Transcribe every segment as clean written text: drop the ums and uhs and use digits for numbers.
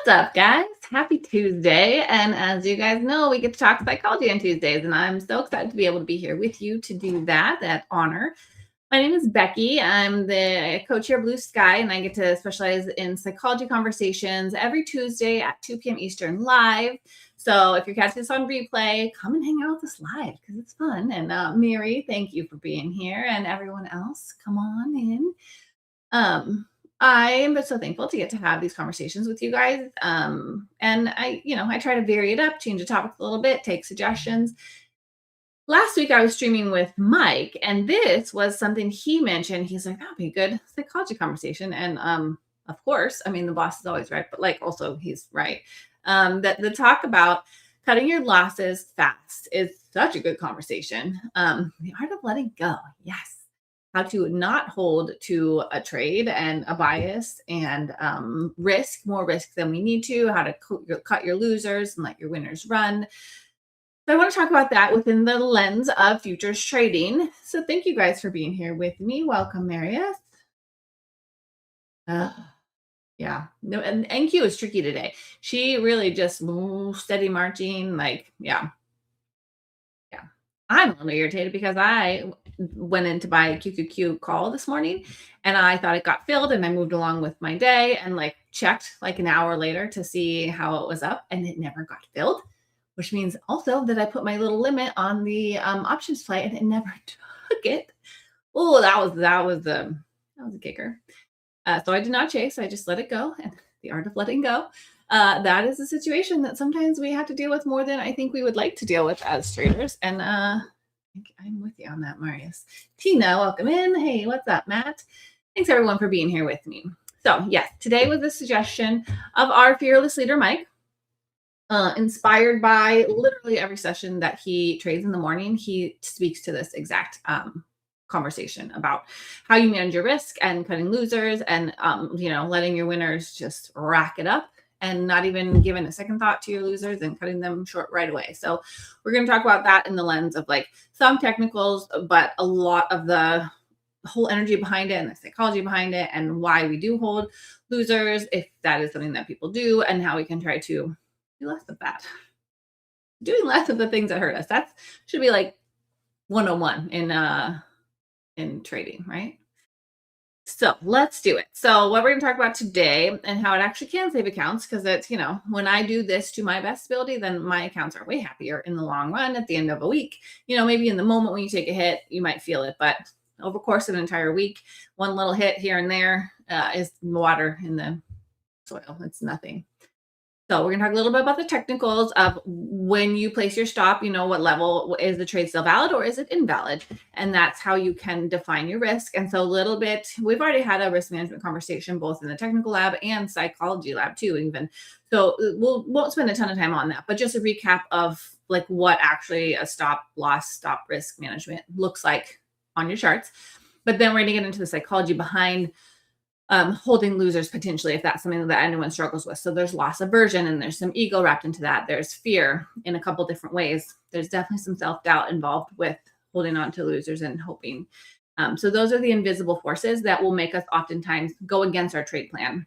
What's up, guys? Happy Tuesday. And as you guys know, we get to talk psychology on Tuesdays, and I'm so excited to be able to be here with you to do that honor. My name is Becky. I'm the coach here at BluSky, and I get to specialize in psychology conversations every Tuesday at 2 p.m. Eastern live. So if you're catching this on replay, come and hang out with us live because it's fun. And Miri, thank you for being here. And everyone else, come on in. I am so thankful to get to have these conversations with you guys. And I try to vary it up, change the topic a little bit, take suggestions. Last week I was streaming with Mike, and this was something he mentioned. He's like, that'd be a good psychology conversation. And of course, I mean, the boss is always right, but also he's right. That the talk about cutting your losses fast is such a good conversation. The art of letting go. Yes. How to not hold to a trade and a bias and more risk than we need to, how to cut your losers and let your winners run. So I want to talk about that within the lens of futures trading. So thank you guys for being here with me. Welcome, Marius. Yeah, no, and NQ is tricky today. She really just steady marching, I'm a little irritated because I went in to buy a QQQ call this morning and I thought it got filled and I moved along with my day and checked an hour later to see how it was up and it never got filled, which means also that I put my little limit on the options play and it never took it. Oh, that was a kicker. So I did not chase. I just let it go, and the art of letting go. That is a situation that sometimes we have to deal with more than I think we would like to deal with as traders. And I'm with you on that, Marius. Tina, welcome in. Hey, what's up, Matt? Thanks everyone for being here with me. So yes, today was a suggestion of our fearless leader, Mike. Inspired by literally every session that he trades in the morning, he speaks to this exact conversation about how you manage your risk and cutting losers and letting your winners just rack it up and not even giving a second thought to your losers and cutting them short right away. So we're going to talk about that in the lens of some technicals, but a lot of the whole energy behind it and the psychology behind it and why we do hold losers, if that is something that people do, and how we can try to do less of that. Doing less of the things that hurt us. That should be 101 in trading, right? So let's do it. So what we're going to talk about today and how it actually can save accounts, because it's, when I do this to my best ability, then my accounts are way happier in the long run at the end of a week. Maybe in the moment when you take a hit, you might feel it, but over the course of an entire week, one little hit here and there is water in the soil. It's nothing. So we're going to talk a little bit about the technicals of when you place your stop, what level is the trade still valid or is it invalid? And that's how you can define your risk. And so a little bit, we've already had a risk management conversation, both in the technical lab and psychology lab too, even. So won't spend a ton of time on that, but just a recap of what actually a stop risk management looks like on your charts. But then we're going to get into the psychology behind holding losers potentially, if that's something that anyone struggles with. So there's loss aversion and there's some ego wrapped into that. There's fear in a couple different ways. There's definitely some self-doubt involved with holding on to losers and hoping. So those are the invisible forces that will make us oftentimes go against our trade plan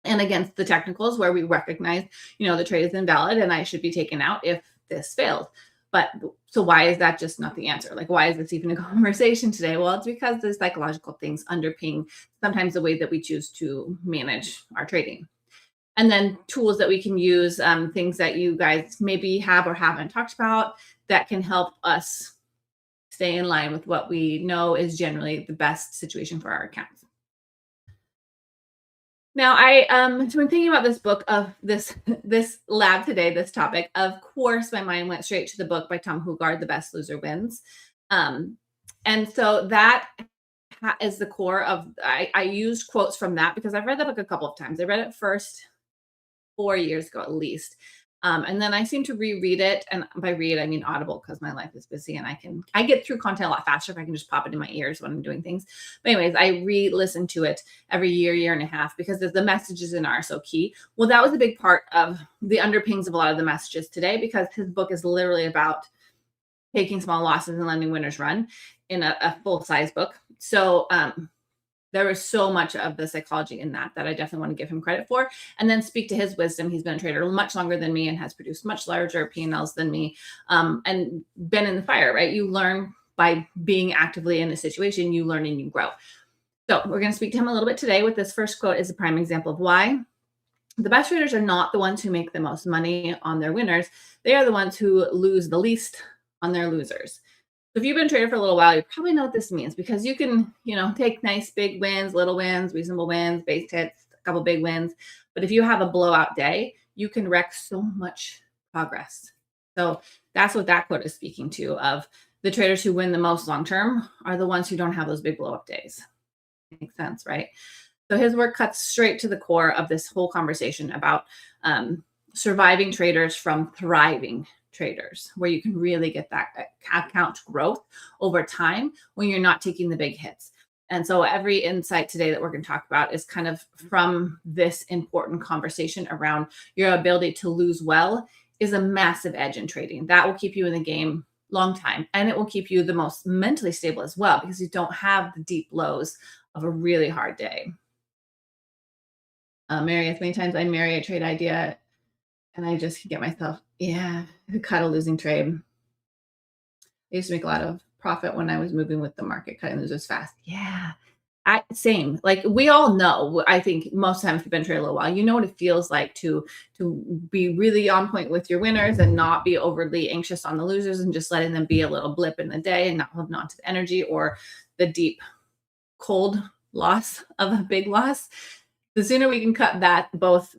and against the technicals where we recognize, the trade is invalid and I should be taken out if this fails. But so why is that just not the answer? Why is this even a conversation today? Well, it's because the psychological things underpin sometimes the way that we choose to manage our trading. And then tools that we can use, things that you guys maybe have or haven't talked about that can help us stay in line with what we know is generally the best situation for our accounts. Now, so when thinking about this book of this lab today, this topic, of course, my mind went straight to the book by Tom Hugard, The Best Loser Wins. And so that is the core of, I used quotes from that because I've read that book a couple of times. I read it first 4 years ago, at least. And then I seem to reread it. And by read, I mean Audible, because my life is busy and I get through content a lot faster if I can just pop it in my ears when I'm doing things. But anyways, I re-listen to it every year and a half because the messages in are so key. Well, that was a big part of the underpinnings of a lot of the messages today, because his book is literally about taking small losses and letting winners run in a full-size book. So There was so much of the psychology in that I definitely want to give him credit for, and then speak to his wisdom. He's been a trader much longer than me and has produced much larger P&Ls than me, and been in the fire, right? You learn by being actively in a situation, you learn and you grow. So we're going to speak to him a little bit today with this first quote is a prime example of why the best traders are not the ones who make the most money on their winners. They are the ones who lose the least on their losers. So if you've been a trader for a little while, you probably know what this means, because you can, take nice big wins, little wins, reasonable wins, base hits, a couple big wins. But if you have a blowout day, you can wreck so much progress. So that's what that quote is speaking to, of the traders who win the most long-term are the ones who don't have those big blow-up days. Makes sense, right? So his work cuts straight to the core of this whole conversation about surviving traders from thriving traders, where you can really get that account growth over time when you're not taking the big hits. And so every insight today that we're going to talk about is kind of from this important conversation around your ability to lose well is a massive edge in trading. That will keep you in the game long time, and it will keep you the most mentally stable as well, because you don't have the deep lows of a really hard day. Mary, as many times I marry a trade idea and I just get myself, cut a losing trade. I used to make a lot of profit when I was moving with the market, cutting losers fast. Yeah. Same. Like, we all know, I think most of the time, if you've been trading a little while, you know what it feels like to be really on point with your winners and not be overly anxious on the losers, and just letting them be a little blip in the day and not holding on to the energy or the deep, cold loss of a big loss. The sooner we can cut that, both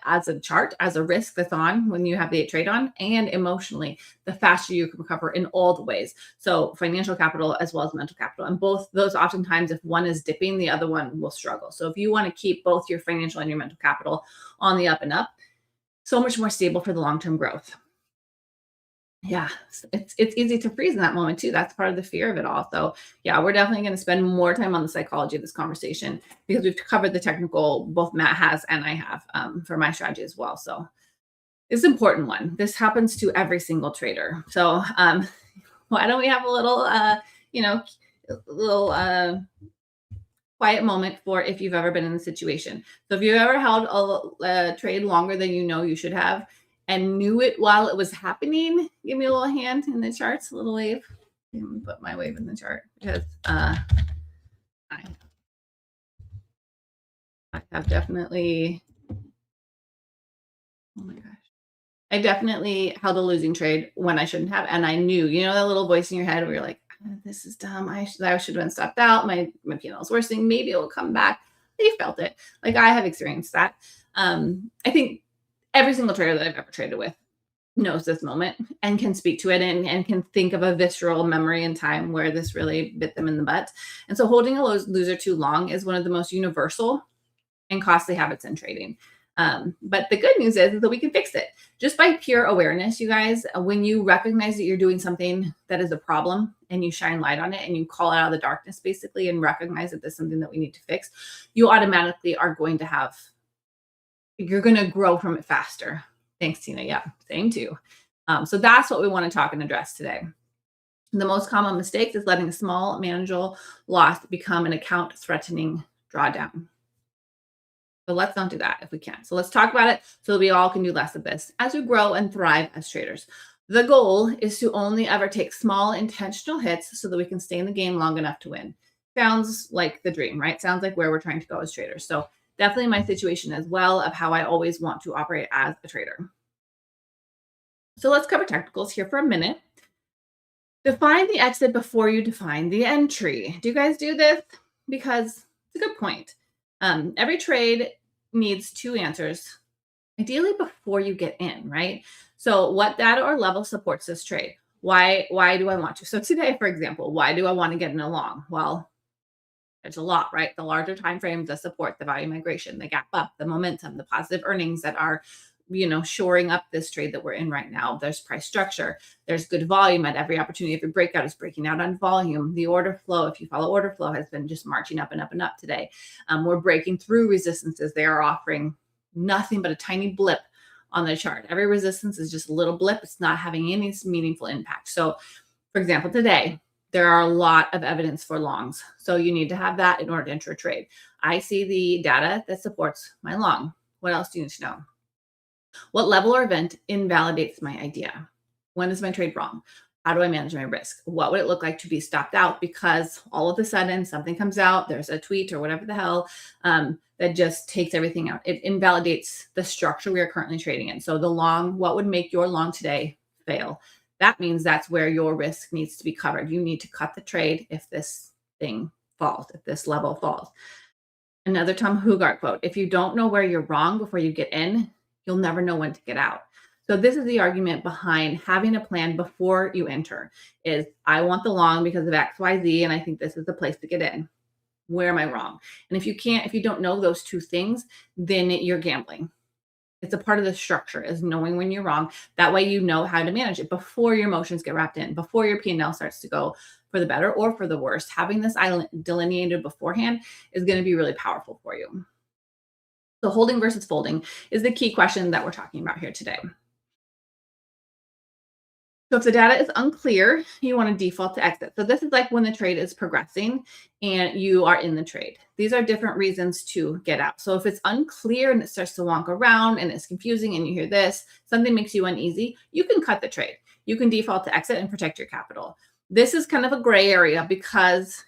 as a chart, as a risk that's on when you have the trade on, and emotionally, the faster you can recover in all the ways. So financial capital as well as mental capital. And both those, oftentimes, if one is dipping, the other one will struggle. So if you want to keep both your financial and your mental capital on the up and up, so much more stable for the long-term growth. Yeah, it's easy to freeze in that moment too. That's part of the fear of it all. So yeah, we're definitely going to spend more time on the psychology of this conversation, because we've covered the technical, both Matt has and I have, for my strategy as well. So it's an important one. This happens to every single trader. So why don't we have a little, quiet moment for if you've ever been in the situation. So if you've ever held a trade longer than you know you should have, and knew it while it was happening, give me a little hand in the charts, a little wave. I'm gonna put my wave in the chart, because I have definitely, oh my gosh, I definitely held a losing trade when I shouldn't have, and I knew, that little voice in your head where you're like, this is dumb. I should have been stopped out. My P&L is worsening. Maybe it will come back. You felt it. Like, I have experienced that. I think every single trader that I've ever traded with knows this moment and can speak to it, and can think of a visceral memory in time where this really bit them in the butt. And so holding a loser too long is one of the most universal and costly habits in trading. But the good news is that we can fix it just by pure awareness, you guys. When you recognize that you're doing something that is a problem, and you shine light on it, and you call it out of the darkness, basically, and recognize that there's something that we need to fix, you automatically are going to have, you're going to grow from it faster. Thanks, Tina. Yeah, same too. So that's what we want to talk and address today. The most common mistake is letting a small manageable loss become an account threatening drawdown. So let's not do that if we can. So let's talk about it so that we all can do less of this as we grow and thrive as traders. The goal is to only ever take small intentional hits so that we can stay in the game long enough to win. Sounds like the dream, right? Sounds like where we're trying to go as traders. So definitely my situation as well, of how I always want to operate as a trader. So let's cover technicals here for a minute. Define the exit before you define the entry. Do you guys do this? Because it's a good point. Every trade needs two answers, ideally before you get in, right? So what data or level supports this trade? Why do I want to? So today, for example, why do I want to get in a long? Well, there's a lot, right? The larger time frames that support the value migration, the gap up, the momentum, the positive earnings that are, shoring up this trade that we're in right now. There's price structure. There's good volume at every opportunity. Every breakout is breaking out on volume. The order flow, if you follow order flow, has been just marching up and up and up today. We're breaking through resistances. They are offering nothing but a tiny blip on the chart. Every resistance is just a little blip. It's not having any meaningful impact. So, for example, today, there are a lot of evidence for longs. So you need to have that in order to enter a trade. I see the data that supports my long. What else do you need to know? What level or event invalidates my idea? When is my trade wrong? How do I manage my risk? What would it look like to be stopped out because all of a sudden something comes out, there's a tweet or whatever the hell that just takes everything out. It invalidates the structure we are currently trading in. So the long, what would make your long today fail? That means that's where your risk needs to be covered. You need to cut the trade if this thing falls, if this level falls. Another Tom Hugart quote, if you don't know where you're wrong before you get in, you'll never know when to get out. So this is the argument behind having a plan before you enter is I want the long because of X, Y, Z, and I think this is the place to get in. Where am I wrong? And if you don't know those two things, then you're gambling. It's a part of the structure is knowing when you're wrong. That way you know how to manage it before your emotions get wrapped in, before your P&L starts to go for the better or for the worse. Having this delineated beforehand is going to be really powerful for you. So holding versus folding is the key question that we're talking about here today. So if the data is unclear, you want to default to exit. So this is like when the trade is progressing and you are in the trade. These are different reasons to get out. So if it's unclear and it starts to wonk around and it's confusing and you hear this, something makes you uneasy, you can cut the trade. You can default to exit and protect your capital. This is kind of a gray area because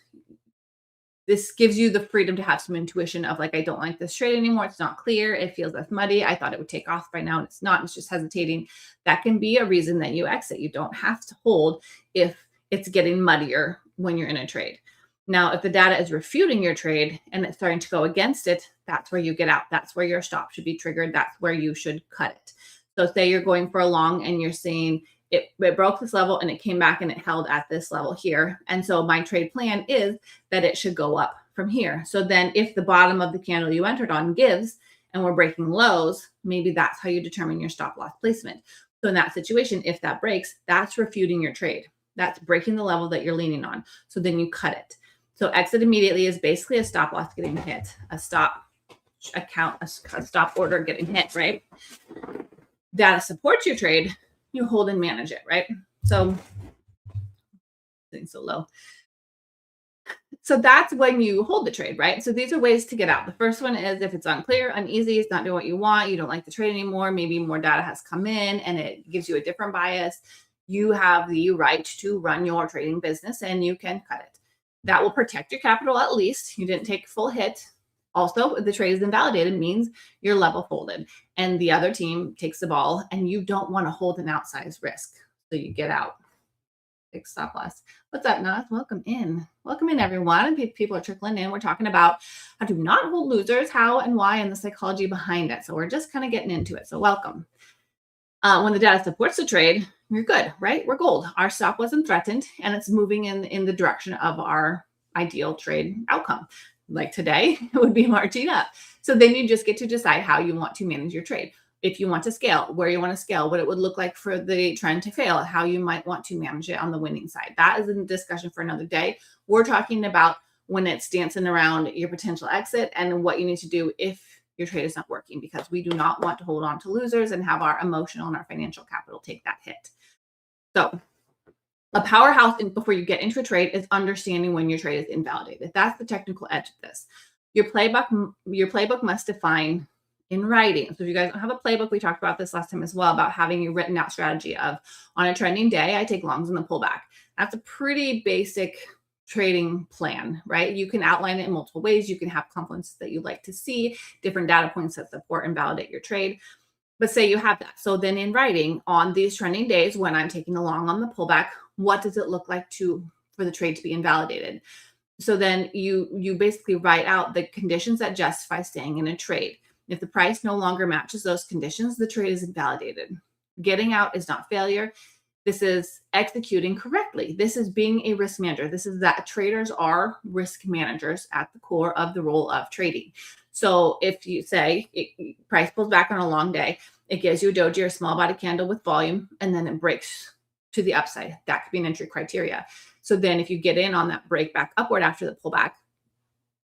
this gives you the freedom to have some intuition of like, I don't like this trade anymore. It's not clear. It feels less muddy. I thought it would take off by now and it's not. It's just hesitating. That can be a reason that you exit. You don't have to hold if it's getting muddier when you're in a trade. Now, if the data is refuting your trade and it's starting to go against it, that's where you get out. That's where your stop should be triggered. That's where you should cut it. So say you're going for a long and you're saying, it broke this level and it came back and it held at this level here. And so my trade plan is that it should go up from here. So then if the bottom of the candle you entered on gives and we're breaking lows, maybe that's how you determine your stop loss placement. So in that situation, if that breaks, that's refuting your trade. That's breaking the level that you're leaning on. So then you cut it. So exit immediately is basically a stop loss getting hit, a stop account, a stop order getting hit, right? Data supports your trade. You hold and manage it, right? So sitting so low. So that's when you hold the trade, right? So these are ways to get out. The first one is if it's unclear, uneasy, it's not doing what you want, you don't like the trade anymore, maybe more data has come in and it gives you a different bias. You have the right to run your trading business and you can cut it. That will protect your capital at least. You didn't take a full hit. Also, if the trade is invalidated means you're level folded and the other team takes the ball and you don't want to hold an outsized risk. So you get out. Big stop loss. What's up, Nas? Welcome in. Welcome in, everyone. People are trickling in. We're talking about how to not hold losers, how and why, and the psychology behind it. So we're just kind of getting into it. So welcome. When the data supports the trade, you're good, right? We're gold. Our stop wasn't threatened and it's moving in the direction of our ideal trade outcome. Like today, it would be marching up. So then you just get to decide how you want to manage your trade. If you want to scale, where you want to scale, what it would look like for the trend to fail, how you might want to manage it on the winning side. That is a discussion for another day. We're talking about when it's dancing around your potential exit and what you need to do if your trade is not working, because we do not want to hold on to losers and have our emotional and our financial capital take that hit. So a powerhouse before you get into a trade is understanding when your trade is invalidated. That's the technical edge of this. Your playbook must define in writing. So if you guys don't have a playbook, we talked about this last time as well, about having a written out strategy of on a trending day, I take longs in the pullback. That's a pretty basic trading plan, right? You can outline it in multiple ways. You can have confluences that you'd like to see, different data points that support and validate your trade. But say you have that. So then in writing on these trending days, when I'm taking a long on the pullback, what does it look like for the trade to be invalidated? So then you basically write out the conditions that justify staying in a trade. If the price no longer matches those conditions, the trade is invalidated. Getting out is not failure. This is executing correctly. This is being a risk manager. This is that traders are risk managers at the core of the role of trading. So if you say price pulls back on a long day, it gives you a doji or small body candle with volume, and then it breaks to the upside. That could be an entry criteria. So then if you get in on that break back upward after the pullback,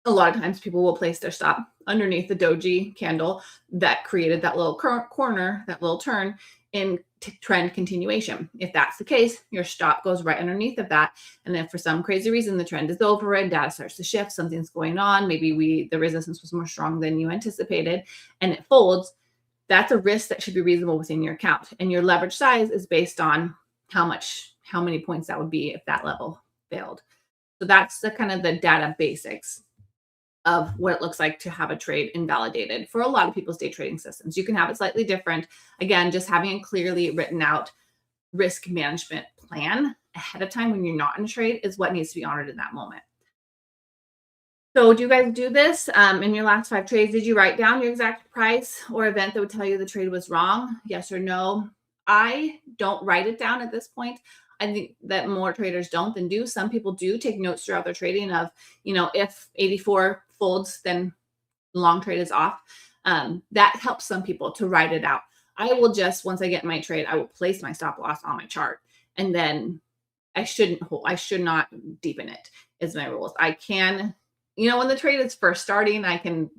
a lot of times people will place their stop underneath the doji candle that created that little corner, that little turn, in trend continuation. If that's the case, your stop goes right underneath of that. And then for some crazy reason, the trend is over and data starts to shift, something's going on. Maybe the resistance was more strong than you anticipated and it folds. That's a risk that should be reasonable within your account. And your leverage size is based on how many points that would be if that level failed. So that's the kind of the data basics of what it looks like to have a trade invalidated for a lot of people's day trading systems. You can have it slightly different. Again, just having a clearly written out risk management plan ahead of time when you're not in a trade is what needs to be honored in that moment. So do you guys do this in your last 5 trades? Did you write down your exact price or event that would tell you the trade was wrong? Yes or no? I don't write it down at this point. I think that more traders don't than do. Some people do take notes throughout their trading of, if 84 folds, then long trade is off. That helps some people to write it out. I will just, once I get my trade, I will place my stop loss on my chart. And then I should not deepen it is my rules. I can, when the trade is first starting, I can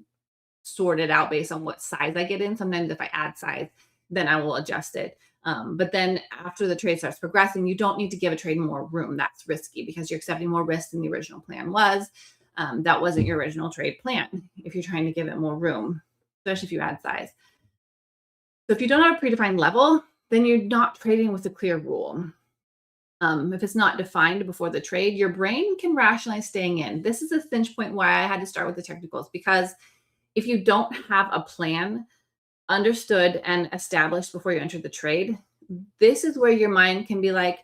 sort it out based on what size I get in. Sometimes if I add size, then I will adjust it. But then after the trade starts progressing, you don't need to give a trade more room. That's risky because you're accepting more risk than the original plan was. That wasn't your original trade plan if you're trying to give it more room, especially if you add size. So if you don't have a predefined level, then you're not trading with a clear rule. If it's not defined before the trade, your brain can rationalize staying in. This is a cinch point why I had to start with the technicals, because if you don't have a plan understood and established before you enter the trade, this is where your mind can be like,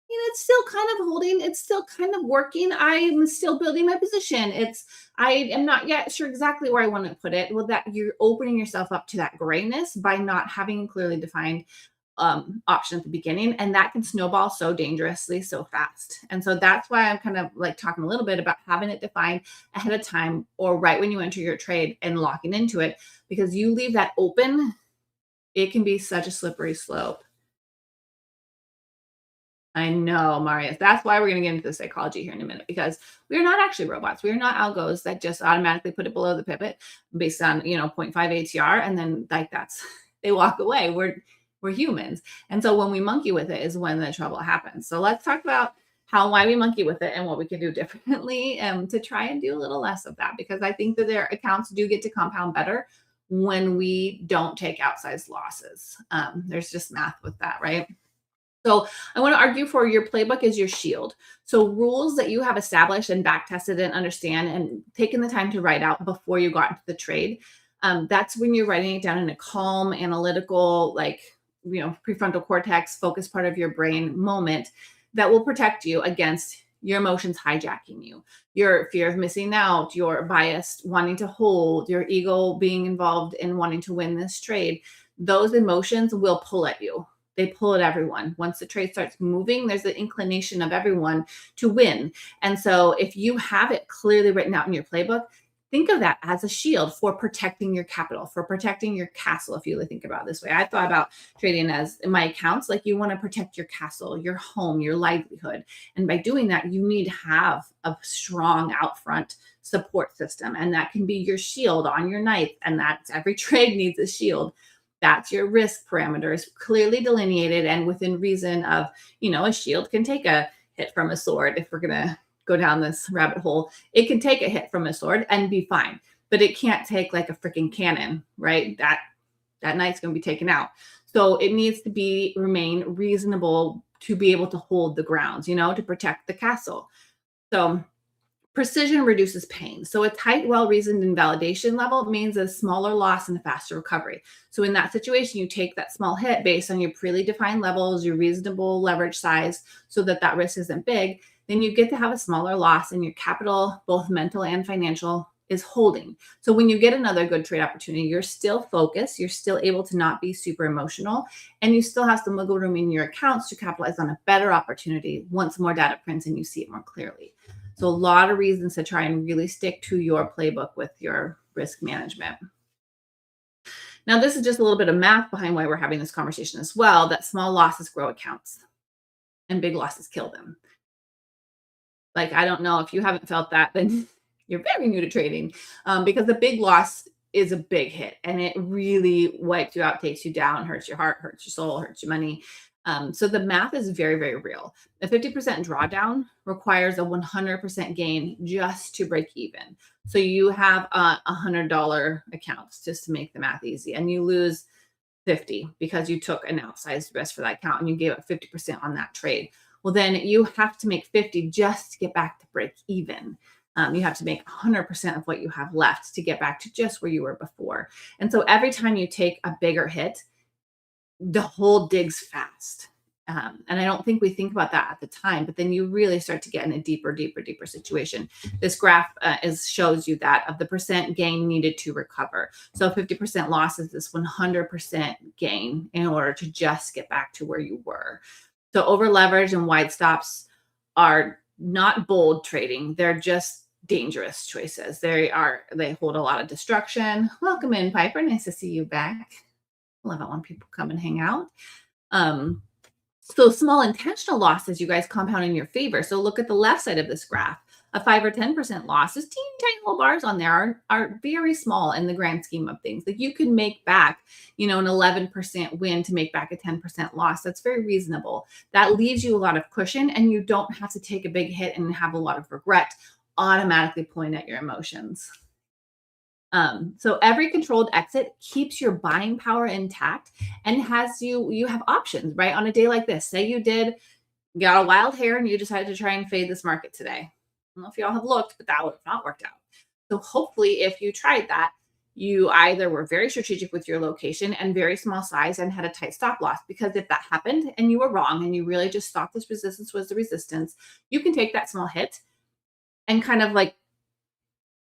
it's still kind of holding, it's still kind of working. I'm still building my position. I am not yet sure exactly where I want to put it. Well, that you're opening yourself up to that grayness by not having clearly defined option at the beginning, and that can snowball so dangerously so fast. And so that's why I'm kind of like talking a little bit about having it defined ahead of time or right when you enter your trade and locking into it, because you leave that open, it can be such a slippery slope. I know, Marius. That's why we're going to get into the psychology here in a minute, because we're not actually robots. We're not algos that just automatically put it below the pivot based on 0.5 ATR, and then they walk away. We're humans. And so when we monkey with it is when the trouble happens. So let's talk about why we monkey with it and what we can do differently to try and do a little less of that, because I think that their accounts do get to compound better when we don't take outsized losses. There's just math with that, right? So I want to argue for your playbook is your shield. So rules that you have established and back tested and understand and taken the time to write out before you got into the trade. That's when you're writing it down in a calm, analytical, prefrontal cortex, focus part of your brain moment that will protect you against your emotions hijacking you, your fear of missing out, your bias wanting to hold, your ego being involved in wanting to win this trade. Those emotions will pull at you. They pull at everyone. Once the trade starts moving, there's the inclination of everyone to win. And so if you have it clearly written out in your playbook, think of that as a shield for protecting your capital, for protecting your castle. If you really think about it this way, I thought about trading as in my accounts, like you want to protect your castle, your home, your livelihood. And by doing that, you need to have a strong out front support system. And that can be your shield on your knife. And that's every trade needs a shield. That's your risk parameters clearly delineated and within reason of, a shield can take a hit from a sword. If we're going to go down this rabbit hole, it can take a hit from a sword and be fine, but it can't take like a freaking cannon, right? That knight's going to be taken out. So it needs to remain reasonable to be able to hold the grounds, to protect the castle. So precision reduces pain. So a tight, well-reasoned invalidation level means a smaller loss and a faster recovery. So in that situation, you take that small hit based on your pre-defined levels, your reasonable leverage size, so that risk isn't big. Then you get to have a smaller loss and your capital, both mental and financial, is holding. So when you get another good trade opportunity, you're still focused, you're still able to not be super emotional, and you still have some wiggle room in your accounts to capitalize on a better opportunity once more data prints and you see it more clearly. So a lot of reasons to try and really stick to your playbook with your risk management. Now, this is just a little bit of math behind why we're having this conversation as well, that small losses grow accounts and big losses kill them. Like, I don't know if you haven't felt that, then you're very new to trading, because the big loss is a big hit, and it really wipes you out, takes you down, hurts your heart, hurts your soul, hurts your money. So the math is very, very real. A 50% drawdown requires a 100% gain just to break even. So you have a $100 account, just to make the math easy, and you lose 50 because you took an outsized risk for that account and you gave up 50% on that trade. Well, then you have to make 50 just to get back to break even. You have to make 100% of what you have left to get back to just where you were before. And so every time you take a bigger hit, the hole digs fast. And I don't think we think about that at the time, but then you really start to get in a deeper, deeper, deeper situation. This graph shows you that of the percent gain needed to recover. So 50% loss is this 100% gain in order to just get back to where you were. So over leverage and wide stops are not bold trading. They're just dangerous choices. They hold a lot of destruction. Welcome in, Piper. Nice to see you back. Love it when people come and hang out. So small intentional losses, you guys, compound in your favor. So look at the left side of this graph. A 5 or 10% loss, those teeny tiny little bars on there are very small in the grand scheme of things. Like you can make back, an 11% win to make back a 10% loss. That's very reasonable. That leaves you a lot of cushion, and you don't have to take a big hit and have a lot of regret automatically pulling at your emotions. So every controlled exit keeps your buying power intact and has you have options, right? On a day like this, say you got a wild hair and you decided to try and fade this market today. I don't know if y'all have looked, but that would have not worked out. So hopefully if you tried that, you either were very strategic with your location and very small size and had a tight stop loss, because if that happened and you were wrong and you really just thought this resistance was the resistance, you can take that small hit and kind of like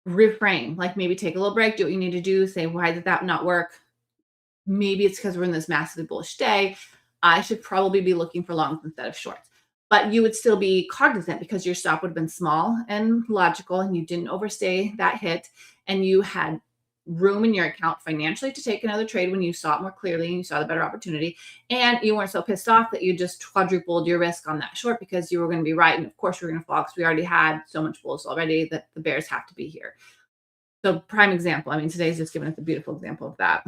reframe, like maybe take a little break, do what you need to do, say, why did that not work? Maybe it's because we're in this massively bullish day. I should probably be looking for longs instead of shorts. But you would still be cognizant because your stop would have been small and logical, and you didn't overstay that hit, and you had room in your account financially to take another trade when you saw it more clearly and you saw the better opportunity. And you weren't so pissed off that you just quadrupled your risk on that short because you were going to be right. And of course, we're going to fall because we already had so much bulls already that the bears have to be here. So prime example. I mean, today's just giving us a beautiful example of that.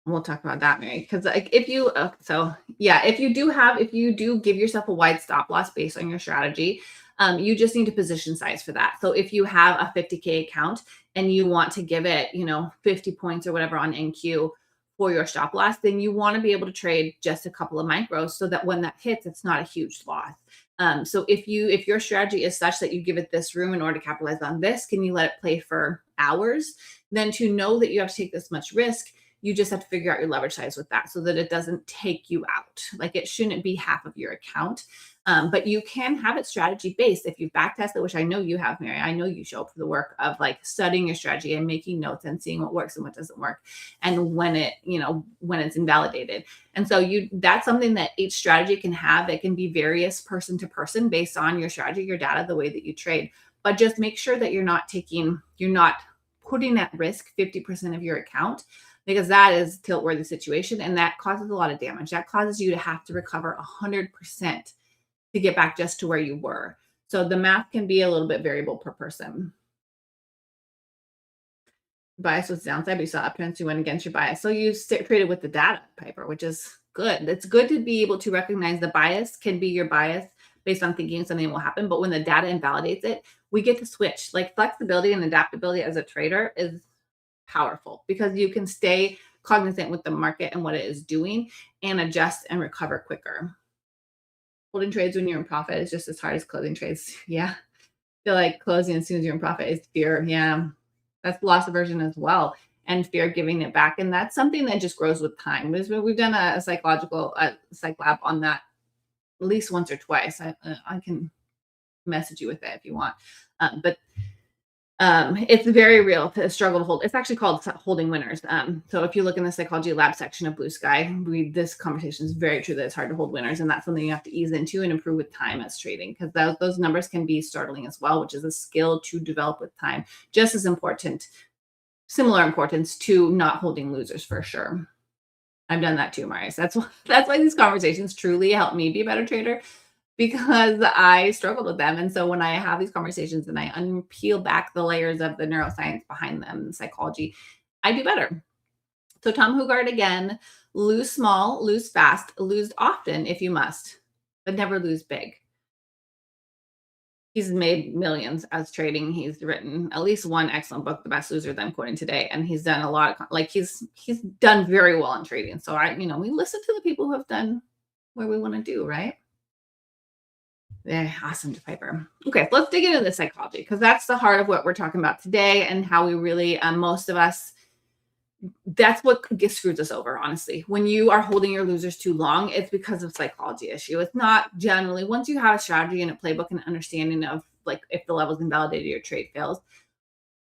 We'll talk about that, Mary, because like if you do give yourself a wide stop loss based on your strategy, you just need a position size for that. So if you have a 50K account and you want to give it, 50 points or whatever on NQ for your stop loss, then you want to be able to trade just a couple of micros so that when that hits, it's not a huge loss. So if your strategy is such that you give it this room in order to capitalize on this, can you let it play for hours? Then to know that you have to take this much risk, you just have to figure out your leverage size with that so that it doesn't take you out. Like it shouldn't be half of your account. But you can have it strategy based if you back test it, which I know you have, Mary. I know you show up for the work of like studying your strategy and making notes and seeing what works and what doesn't work. And when it's invalidated. And so that's something that each strategy can have. It can be various person to person based on your strategy, your data, the way that you trade. But just make sure that you're not putting at risk 50% of your account, because that is tilt-worthy situation and that causes a lot of damage. That causes you to have to recover 100% to get back just to where you were. So the math can be a little bit variable per person. Bias was downside, but you saw uptrends, you went against your bias. So you traded with the data, Piper, which is good. It's good to be able to recognize the bias can be your bias based on thinking something will happen. But when the data invalidates it, we get to switch. Like flexibility and adaptability as a trader is powerful because you can stay cognizant with the market and what it is doing and adjust and recover quicker. Holding trades when you're in profit is just as hard as closing trades. Yeah. I feel like closing as soon as you're in profit is fear. Yeah. That's loss aversion as well. And fear of giving it back. And that's something that just grows with time. We've done a psychological psych lab on that at least once or twice. I can message you with it if you want. But it's very real to struggle to hold. It's actually called holding winners. So if you look in the psychology lab section of BluSky, this conversation is very true that it's hard to hold winners. And that's something you have to ease into and improve with time as trading, because those numbers can be startling as well, which is a skill to develop with time. Just as important, similar importance to not holding losers for sure. I've done that too, Marius. That's why these conversations truly help me be a better trader. because I struggled with them. And so when I have these conversations and I unpeel back the layers of the neuroscience behind them, psychology, I do better. So Tom Hugard again, lose small, lose fast, lose often if you must, but never lose big. He's made millions as trading. He's written at least one excellent book, The Best Loser that I'm quoting today, and he's done a lot of like he's done very well in trading. So we listen to the people who have done what we want to do, right? Yeah, awesome, Piper. Okay, let's dig into the psychology because that's the heart of what we're talking about today and how we really, most of us, that's what screws us over, honestly. When you are holding your losers too long, it's because of psychology issue. It's not generally, once you have a strategy and a playbook and understanding of like if the level's invalidated, your trade fails.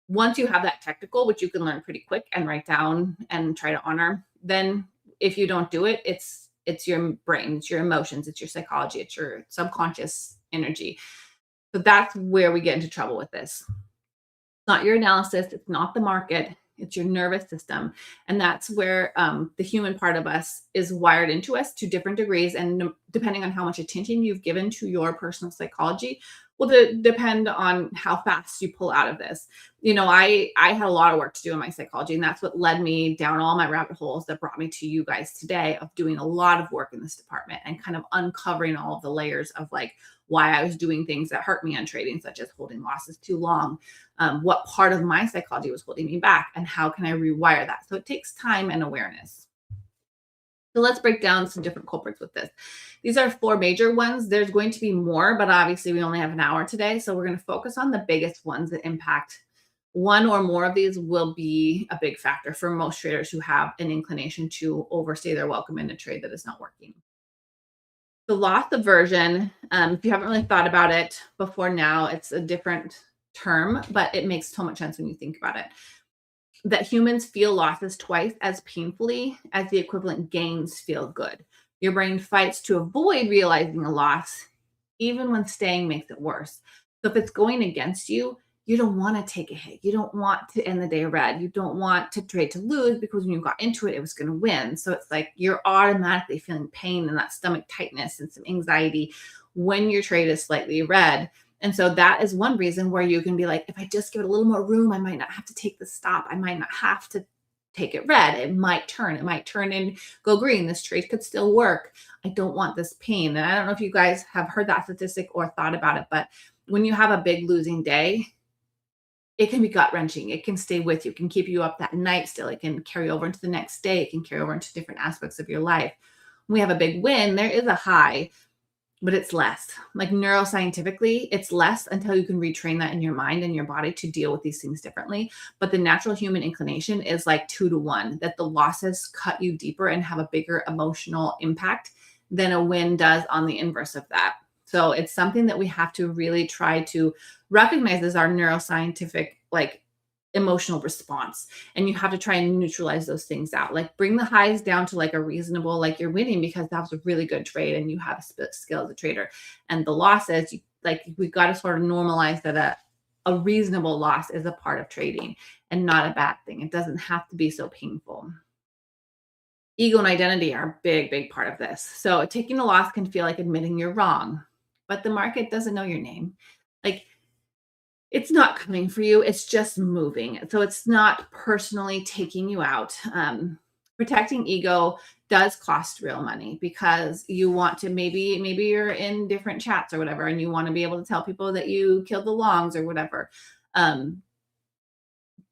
Once you have that technical, which you can learn pretty quick and write down and try to honor, then if you don't do it, it's your brain, it's your emotions, it's your psychology, it's your subconscious energy. So that's where we get into trouble with this. It's not your analysis, it's not the market, it's your nervous system. And that's where the human part of us is wired into us to different degrees. And depending on how much attention you've given to your personal psychology, will depend on how fast you pull out of this. I had a lot of work to do in my psychology, and that's what led me down all my rabbit holes that brought me to you guys today of doing a lot of work in this department and kind of uncovering all of the layers of like why I was doing things that hurt me on trading, such as holding losses too long, what part of my psychology was holding me back, and how can I rewire that? So it takes time and awareness. So let's break down some different culprits with this. These are 4 major ones. There's going to be more, but obviously we only have an hour today. So we're going to focus on the biggest ones that impact. One or more of these will be a big factor for most traders who have an inclination to overstay their welcome in a trade that is not working. The loss aversion, if you haven't really thought about it before now, it's a different term, but it makes so much sense when you think about it. That humans feel losses twice as painfully as the equivalent gains feel good. Your brain fights to avoid realizing a loss, even when staying makes it worse. So if it's going against you, you don't want to take a hit. You don't want to end the day red. You don't want to trade to lose because when you got into it, it was going to win. So it's like you're automatically feeling pain and that stomach tightness and some anxiety when your trade is slightly red. And so that is one reason where you can be like, if I just give it a little more room, I might not have to take the stop. I might not have to take it red. It might turn and go green. This trade could still work. I don't want this pain. And I don't know if you guys have heard that statistic or thought about it, but when you have a big losing day, it can be gut wrenching. It can stay with you. It can keep you up that night still. It can carry over into the next day. It can carry over into different aspects of your life. When we have a big win, there is a high, but it's less. Like neuroscientifically, it's less until you can retrain that in your mind and your body to deal with these things differently. But the natural human inclination is like 2 to 1, that the losses cut you deeper and have a bigger emotional impact than a win does on the inverse of that. So it's something that we have to really try to recognize as our neuroscientific, like emotional response. And you have to try and neutralize those things out. Like bring the highs down to like a reasonable, like you're winning because that was a really good trade and you have a skill as a trader. And the losses, we've got to sort of normalize that a reasonable loss is a part of trading and not a bad thing. It doesn't have to be so painful. Ego and identity are a big, big part of this. So taking a loss can feel like admitting you're wrong, but the market doesn't know your name. Like it's not coming for you. It's just moving. So it's not personally taking you out. Protecting ego does cost real money because you want to maybe you're in different chats or whatever, and you want to be able to tell people that you killed the longs or whatever.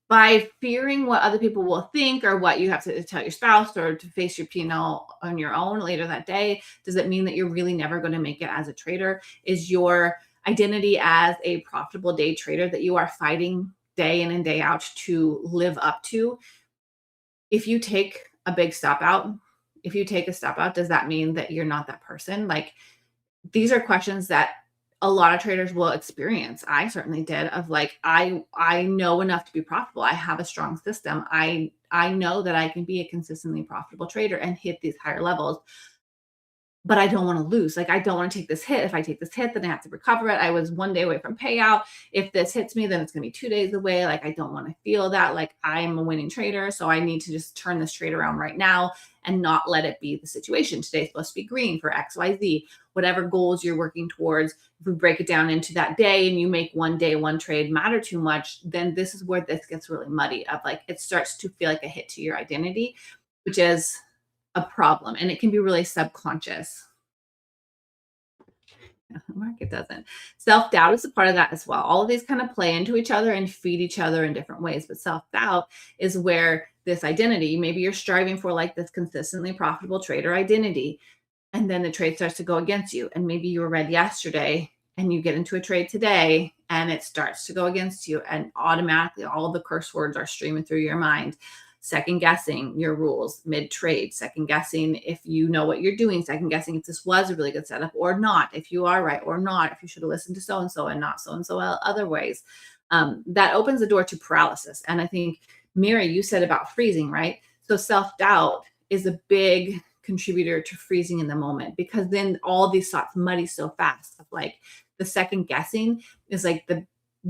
By fearing what other people will think or what you have to tell your spouse or to face your P&L on your own later that day, does it mean that you're really never going to make it as a trader? Is your identity as a profitable day trader that you are fighting day in and day out to live up to? If you take a big stop out, does that mean that you're not that person? Like these are questions that a lot of traders will experience. I certainly did, of like, I know enough to be profitable. I have a strong system. I know that I can be a consistently profitable trader and hit these higher levels. but I don't want to lose. Like, I don't want to take this hit. If I take this hit, then I have to recover it. I was 1 day away from payout. If this hits me, then it's going to be 2 days away. Like, I don't want to feel that. Like, I'm a winning trader. So I need to just turn this trade around right now and not let it be the situation. Today's supposed to be green for XYZ, whatever goals you're working towards. If we break it down into that day and you make one day, one trade matter too much, then this is where this gets really muddy of like, it starts to feel like a hit to your identity, which is a problem. And it can be really subconscious. Market doesn't. Self-doubt is a part of that as well. All of these kind of play into each other and feed each other in different ways. But self-doubt is where this identity, maybe you're striving for like this consistently profitable trader identity, and then the trade starts to go against you. And maybe you were red yesterday and you get into a trade today and it starts to go against you. And automatically all the curse words are streaming through your mind. Second guessing your rules mid trade, second guessing if you know what you're doing, second guessing if this was a really good setup or not, if you are right or not, if you should have listened to so and not so and so other ways. That opens the door to paralysis. And I think, Mary, you said about freezing, right? So self doubt is a big contributor to freezing in the moment, because then all these thoughts muddy so fast. Like, the second guessing is like the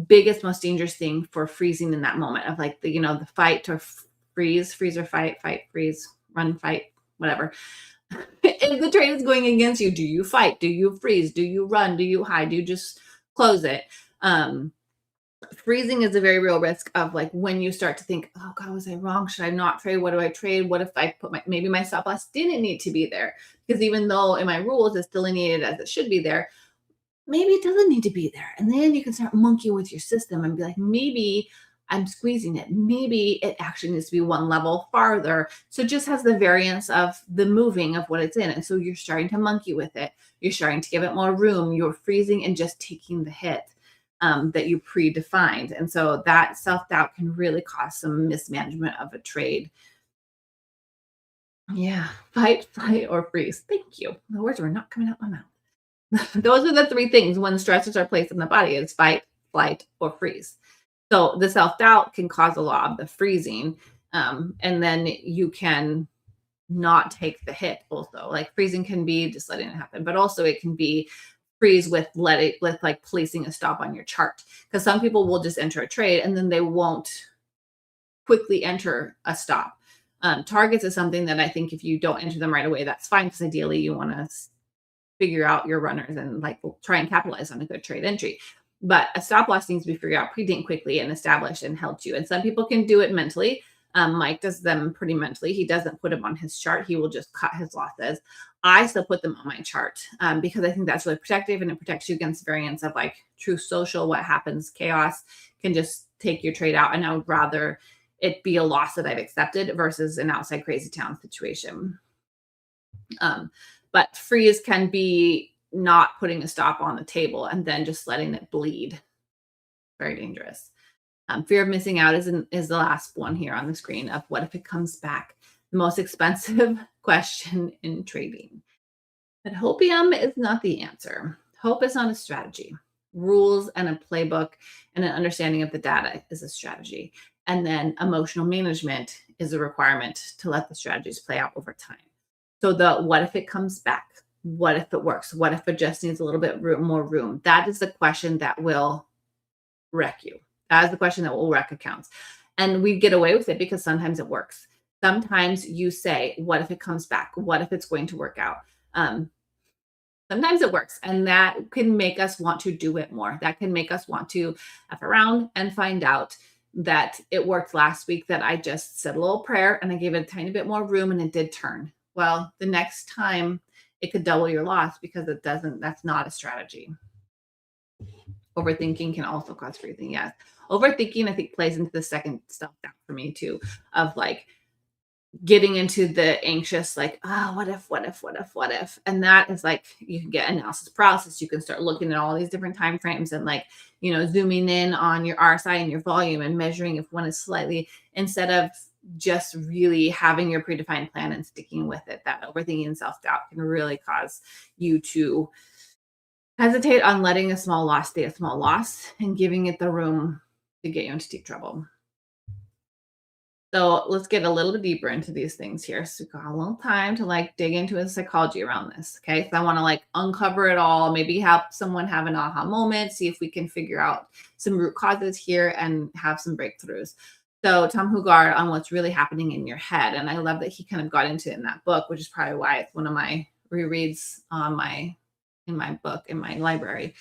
biggest, most dangerous thing for freezing in that moment of like the fight or freeze or fight, freeze, run, fight, whatever. If the trade is going against you, do you fight? Do you freeze? Do you run? Do you hide? Do you just close it? Freezing is a very real risk of like when you start to think, oh God, was I wrong? Should I not trade? What do I trade? What if I put maybe my stop loss didn't need to be there? Because even though in my rules it's delineated as it should be there, maybe it doesn't need to be there. And then you can start monkeying with your system and be like, maybe I'm squeezing it. Maybe it actually needs to be one level farther. So it just has the variance of the moving of what it's in. And so you're starting to monkey with it. You're starting to give it more room. You're freezing and just taking the hit that you predefined. And so that self-doubt can really cause some mismanagement of a trade. Yeah. Fight, flight, or freeze. Thank you. The words were not coming out my mouth. Those are the three things when stresses are placed in the body: is fight, flight, or freeze. So the self-doubt can cause a lot of the freezing. And then you can not take the hit also. Like, freezing can be just letting it happen, but also it can be freeze with like placing a stop on your chart. Because some people will just enter a trade and then they won't quickly enter a stop. Targets is something that I think if you don't enter them right away, that's fine, because ideally you want to figure out your runners and like try and capitalize on a good trade entry. But a stop loss needs to be figured out pretty quickly and established and held to. And some people can do it mentally. Mike does them pretty mentally. He doesn't put them on his chart. He will just cut his losses. I still put them on my chart because I think that's really protective, and it protects you against variance of like true social, what happens, chaos can just take your trade out. And I would rather it be a loss that I've accepted versus an outside crazy town situation. But freeze can be not putting a stop on the table and then just letting it bleed. Very dangerous. Fear of missing out is the last one here on the screen of what if it comes back? The most expensive question in trading. But hopium is not the answer. Hope is not a strategy. Rules and a playbook and an understanding of the data is a strategy. And then emotional management is a requirement to let the strategies play out over time. So the what if it comes back? What if it works? What if it just needs a little bit more room? That is the question that will wreck you. That is the question that will wreck accounts. And we get away with it because sometimes it works. Sometimes you say, what if it comes back? What if it's going to work out? Sometimes it works, and that can make us want to do it more. That can make us want to F around and find out that it worked last week, that I just said a little prayer and I gave it a tiny bit more room and it did turn. Well, the next time it could double your loss because it doesn't. That's not a strategy. Overthinking can also cause freezing. Yes. Overthinking, I think, plays into the second self-doubt for me too, of like getting into the anxious, like, what if? And that is like, you can get analysis paralysis. You can start looking at all these different time frames and like, zooming in on your RSI and your volume and measuring if one is slightly, instead of just really having your predefined plan and sticking with it. That overthinking and self-doubt can really cause you to hesitate on letting a small loss stay a small loss and giving it the room to get you into deep trouble. So let's get a little bit deeper into these things here. So we've got a little time to like dig into the psychology around this. Okay. So I want to like uncover it all, maybe help someone have an aha moment, see if we can figure out some root causes here and have some breakthroughs. So Tom Hugard on what's really happening in your head. And I love that he kind of got into it in that book, which is probably why it's one of my rereads on in my book, in my library.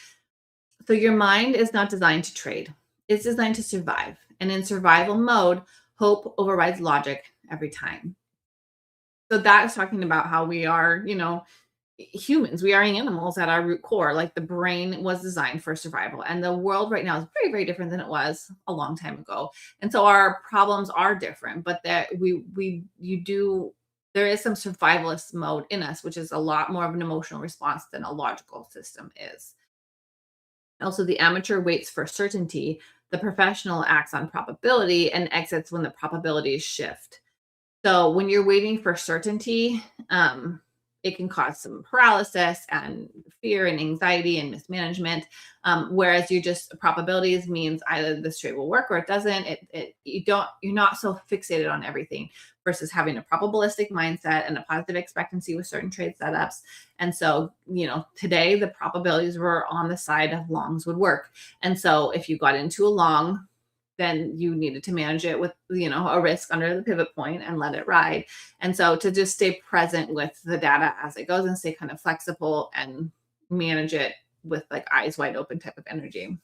So your mind is not designed to trade. It's designed to survive. And in survival mode, hope overrides logic every time. So that is talking about how we are, humans. We are animals at our root core. Like the brain was designed for survival. And the world right now is very, very different than it was a long time ago. And so our problems are different, but that there is some survivalist mode in us, which is a lot more of an emotional response than a logical system is. Also, the amateur waits for certainty. The professional acts on probability and exits when the probabilities shift. So when you're waiting for certainty, it can cause some paralysis and fear and anxiety and mismanagement. Whereas you just probabilities means either this trade will work or it doesn't. You're not so fixated on everything versus having a probabilistic mindset and a positive expectancy with certain trade setups. And so, today the probabilities were on the side of longs would work. And so if you got into a long, then you needed to manage it with, a risk under the pivot point and let it ride. And so to just stay present with the data as it goes and stay kind of flexible and manage it with like eyes wide open type of energy.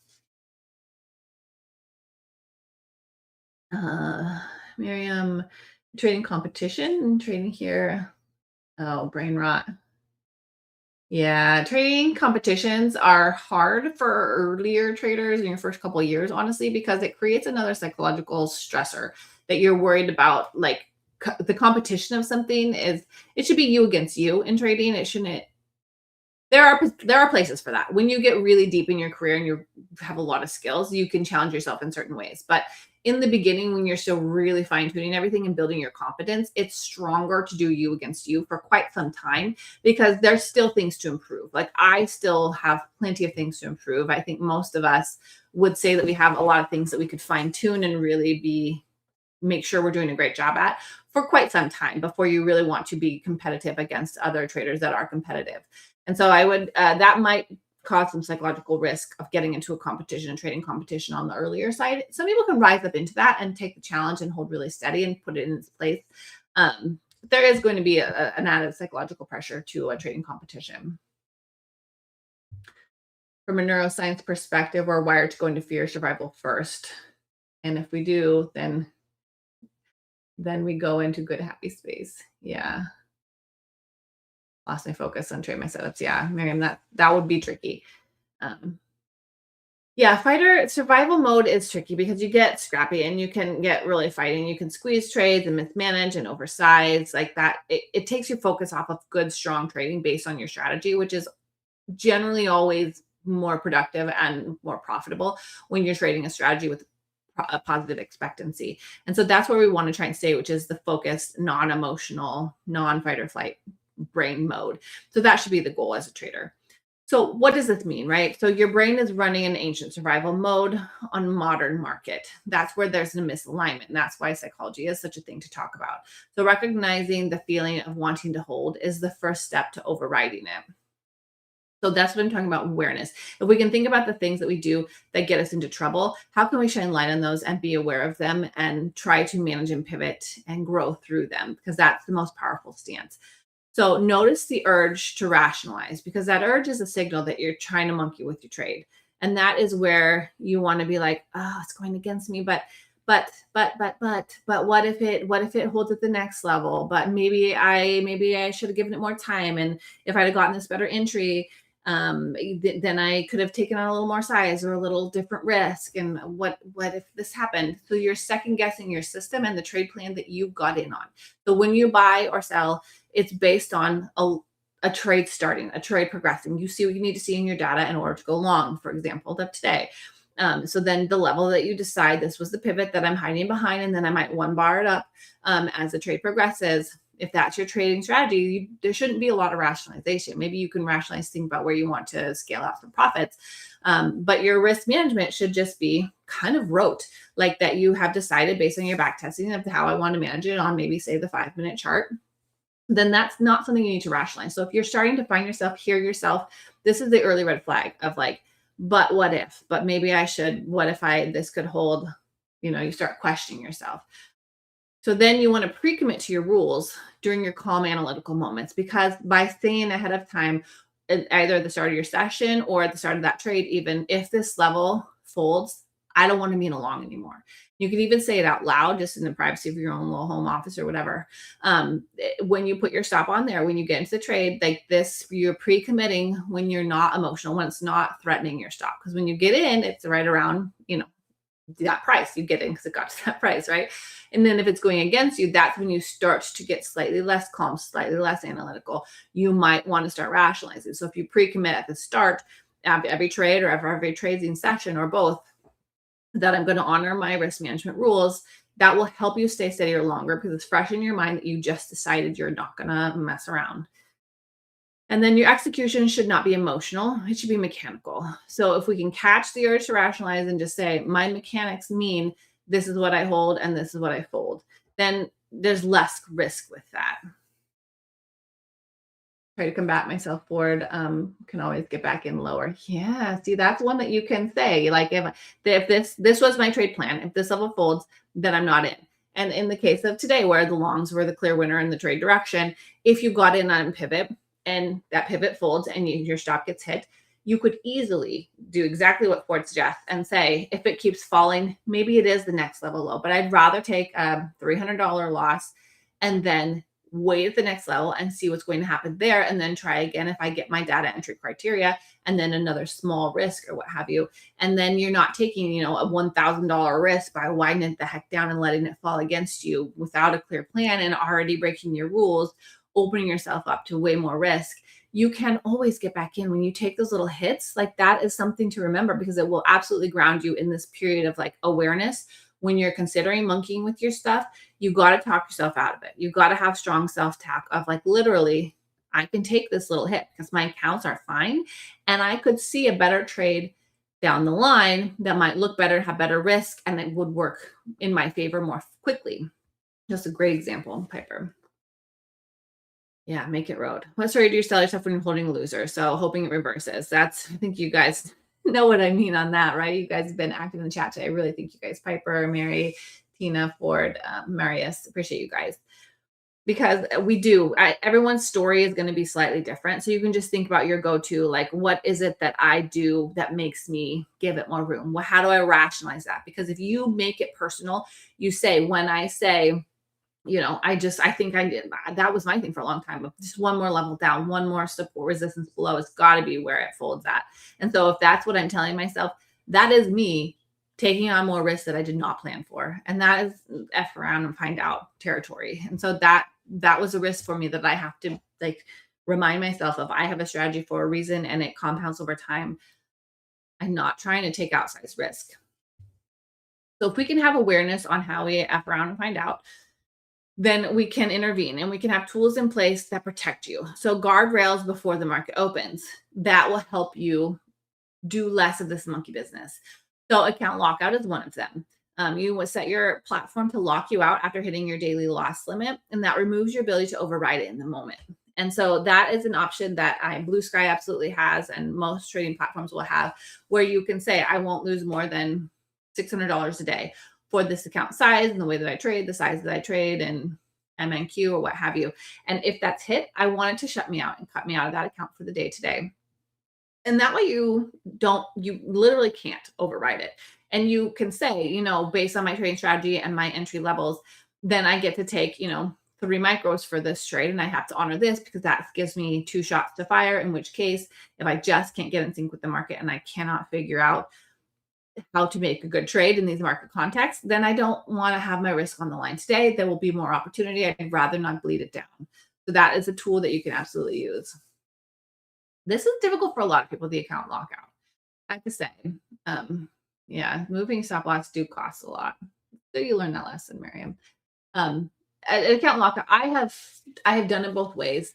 Miriam, trading competition and trading here. Oh, brain rot. Yeah, trading competitions are hard for earlier traders in your first couple of years, honestly, because it creates another psychological stressor that you're worried about. Like the competition of something it should be you against you in trading. It shouldn't. There are places for that. When you get really deep in your career and you have a lot of skills, you can challenge yourself in certain ways. But in the beginning, when you're still really fine tuning everything and building your competence, it's stronger to do you against you for quite some time because there's still things to improve. Like I still have plenty of things to improve. I think most of us would say that we have a lot of things that we could fine tune and really make sure we're doing a great job at for quite some time before you really want to be competitive against other traders that are competitive. And so I would, that might cause some psychological risk of getting into a competition and trading competition on the earlier side. Some people can rise up into that and take the challenge and hold really steady and put it in its place. There is going to be an added psychological pressure to a trading competition. From a neuroscience perspective, we're wired to go into fear survival first. And if we do, then we go into good, happy space. Yeah. Lost my focus on trade my setups. Yeah, Miriam, that would be tricky. Yeah, fighter survival mode is tricky because you get scrappy and you can get really fighting. You can squeeze trades and mismanage and oversize like that. It takes your focus off of good, strong trading based on your strategy, which is generally always more productive and more profitable when you're trading a strategy with a positive expectancy. And so that's where we want to try and stay, which is the focused, non-emotional, non-fight or flight brain mode. So that should be the goal as a trader. So what does this mean, right? So your brain is running in ancient survival mode on modern market. That's where there's a misalignment. And that's why psychology is such a thing to talk about. So recognizing the feeling of wanting to hold is the first step to overriding it. So that's what I'm talking about, awareness. If we can think about the things that we do that get us into trouble, how can we shine light on those and be aware of them and try to manage and pivot and grow through them? Because that's the most powerful stance. So notice the urge to rationalize, because that urge is a signal that you're trying to monkey with your trade. And that is where you want to be like, oh, it's going against me, but what if it holds at the next level? But maybe I should have given it more time. And if I'd have gotten this better entry, then I could have taken on a little more size or a little different risk. And what if this happened? So you're second guessing your system and the trade plan that you got in on. So when you buy or sell, it's based on a trade starting, a trade progressing. You see what you need to see in your data in order to go long, for example, of today. So then the level that you decide this was the pivot that I'm hiding behind, and then I might one bar it up as the trade progresses. if that's your trading strategy, there shouldn't be a lot of rationalization. Maybe you can rationalize, think about where you want to scale out some profits. But your risk management should just be kind of rote, like that you have decided based on your back testing of how I want to manage it on maybe say the 5-minute chart. Then that's not something you need to rationalize. So if you're starting to find yourself, hear yourself, this is the early red flag of like, but what if, but maybe I should, what if this could hold, you start questioning yourself. So then you want to pre-commit to your rules during your calm analytical moments, because by staying ahead of time, either at the start of your session or at the start of that trade, even if this level folds, I don't want to be in a long anymore. You can even say it out loud, just in the privacy of your own little home office or whatever. When you put your stop on there, when you get into the trade, like this, you're pre-committing when you're not emotional, when it's not threatening your stop. Because when you get in, it's right around, that price you get in because it got to that price, right? And then if it's going against you, that's when you start to get slightly less calm, slightly less analytical. You might want to start rationalizing. So if you pre-commit at the start of every trade or every trading session or both, that I'm going to honor my risk management rules, that will help you stay steadier longer because it's fresh in your mind that you just decided you're not going to mess around. And then your execution should not be emotional. It should be mechanical. So if we can catch the urge to rationalize and just say, my mechanics mean this is what I hold and this is what I fold, then there's less risk with that. Try to combat myself forward. Can always get back in lower. Yeah, see, that's one that you can say. Like if this was my trade plan, if this level folds, then I'm not in. And in the case of today, where the longs were the clear winner in the trade direction, if you got in on pivot and that pivot folds and your stop gets hit, you could easily do exactly what Ford suggests and say, if it keeps falling, maybe it is the next level low, but I'd rather take a $300 loss and then wait at the next level and see what's going to happen there, and then try again if I get my data entry criteria, and then another small risk or what have you. And then you're not taking, a $1,000 risk by widening it the heck down and letting it fall against you without a clear plan and already breaking your rules, opening yourself up to way more risk. You can always get back in when you take those little hits. Like that is something to remember, because it will absolutely ground you in this period of like awareness. When you're considering monkeying with your stuff, you got to talk yourself out of it. You got to have strong self-talk of like, literally, I can take this little hit because my accounts are fine. And I could see a better trade down the line that might look better, have better risk, and it would work in my favor more quickly. Just a great example, Piper. Yeah, make it road. What story do you sell yourself when you're holding a loser? So hoping it reverses. I think you guys know what I mean on that, right? You guys have been active in the chat today. I really thank you guys, Piper, Mary, Tina, Ford, Marius. Appreciate you guys. Because everyone's story is going to be slightly different. So you can just think about your go-to, like, what is it that I do that makes me give it more room? Well, how do I rationalize that? Because if you make it personal, you say, when I say, I think I did. That was my thing for a long time. Just one more level down, one more support resistance below. It's got to be where it folds at. And so if that's what I'm telling myself, that is me taking on more risks that I did not plan for. And that is F around and find out territory. And so that was a risk for me that I have to remind myself of. I have a strategy for a reason, and it compounds over time. I'm not trying to take outsized risk. So if we can have awareness on how we F around and find out, then we can intervene and we can have tools in place that protect you. So guardrails before the market opens, that will help you do less of this monkey business. So account lockout is one of them. You will set your platform to lock you out after hitting your daily loss limit, and that removes your ability to override it in the moment. And so that is an option that BluSky absolutely has, and most trading platforms will have, where you can say, I won't lose more than $600 a day for this account size and the way that I trade, the size that I trade, and MNQ or what have you. And if that's hit, I want it to shut me out and cut me out of that account for the day today. And that way you literally can't override it. And you can say, based on my trading strategy and my entry levels, then I get to take, 3 micros for this trade, and I have to honor this because that gives me 2 shots to fire, in which case, if I just can't get in sync with the market and I cannot figure out how to make a good trade in these market contexts, then I don't want to have my risk on the line today. There will be more opportunity. I'd rather not bleed it down. So that is a tool that you can absolutely use. This is difficult for a lot of people, the account lockout. I have to say, moving stop loss do cost a lot. So you learn that lesson, Miriam. an account lockout, I have done it both ways.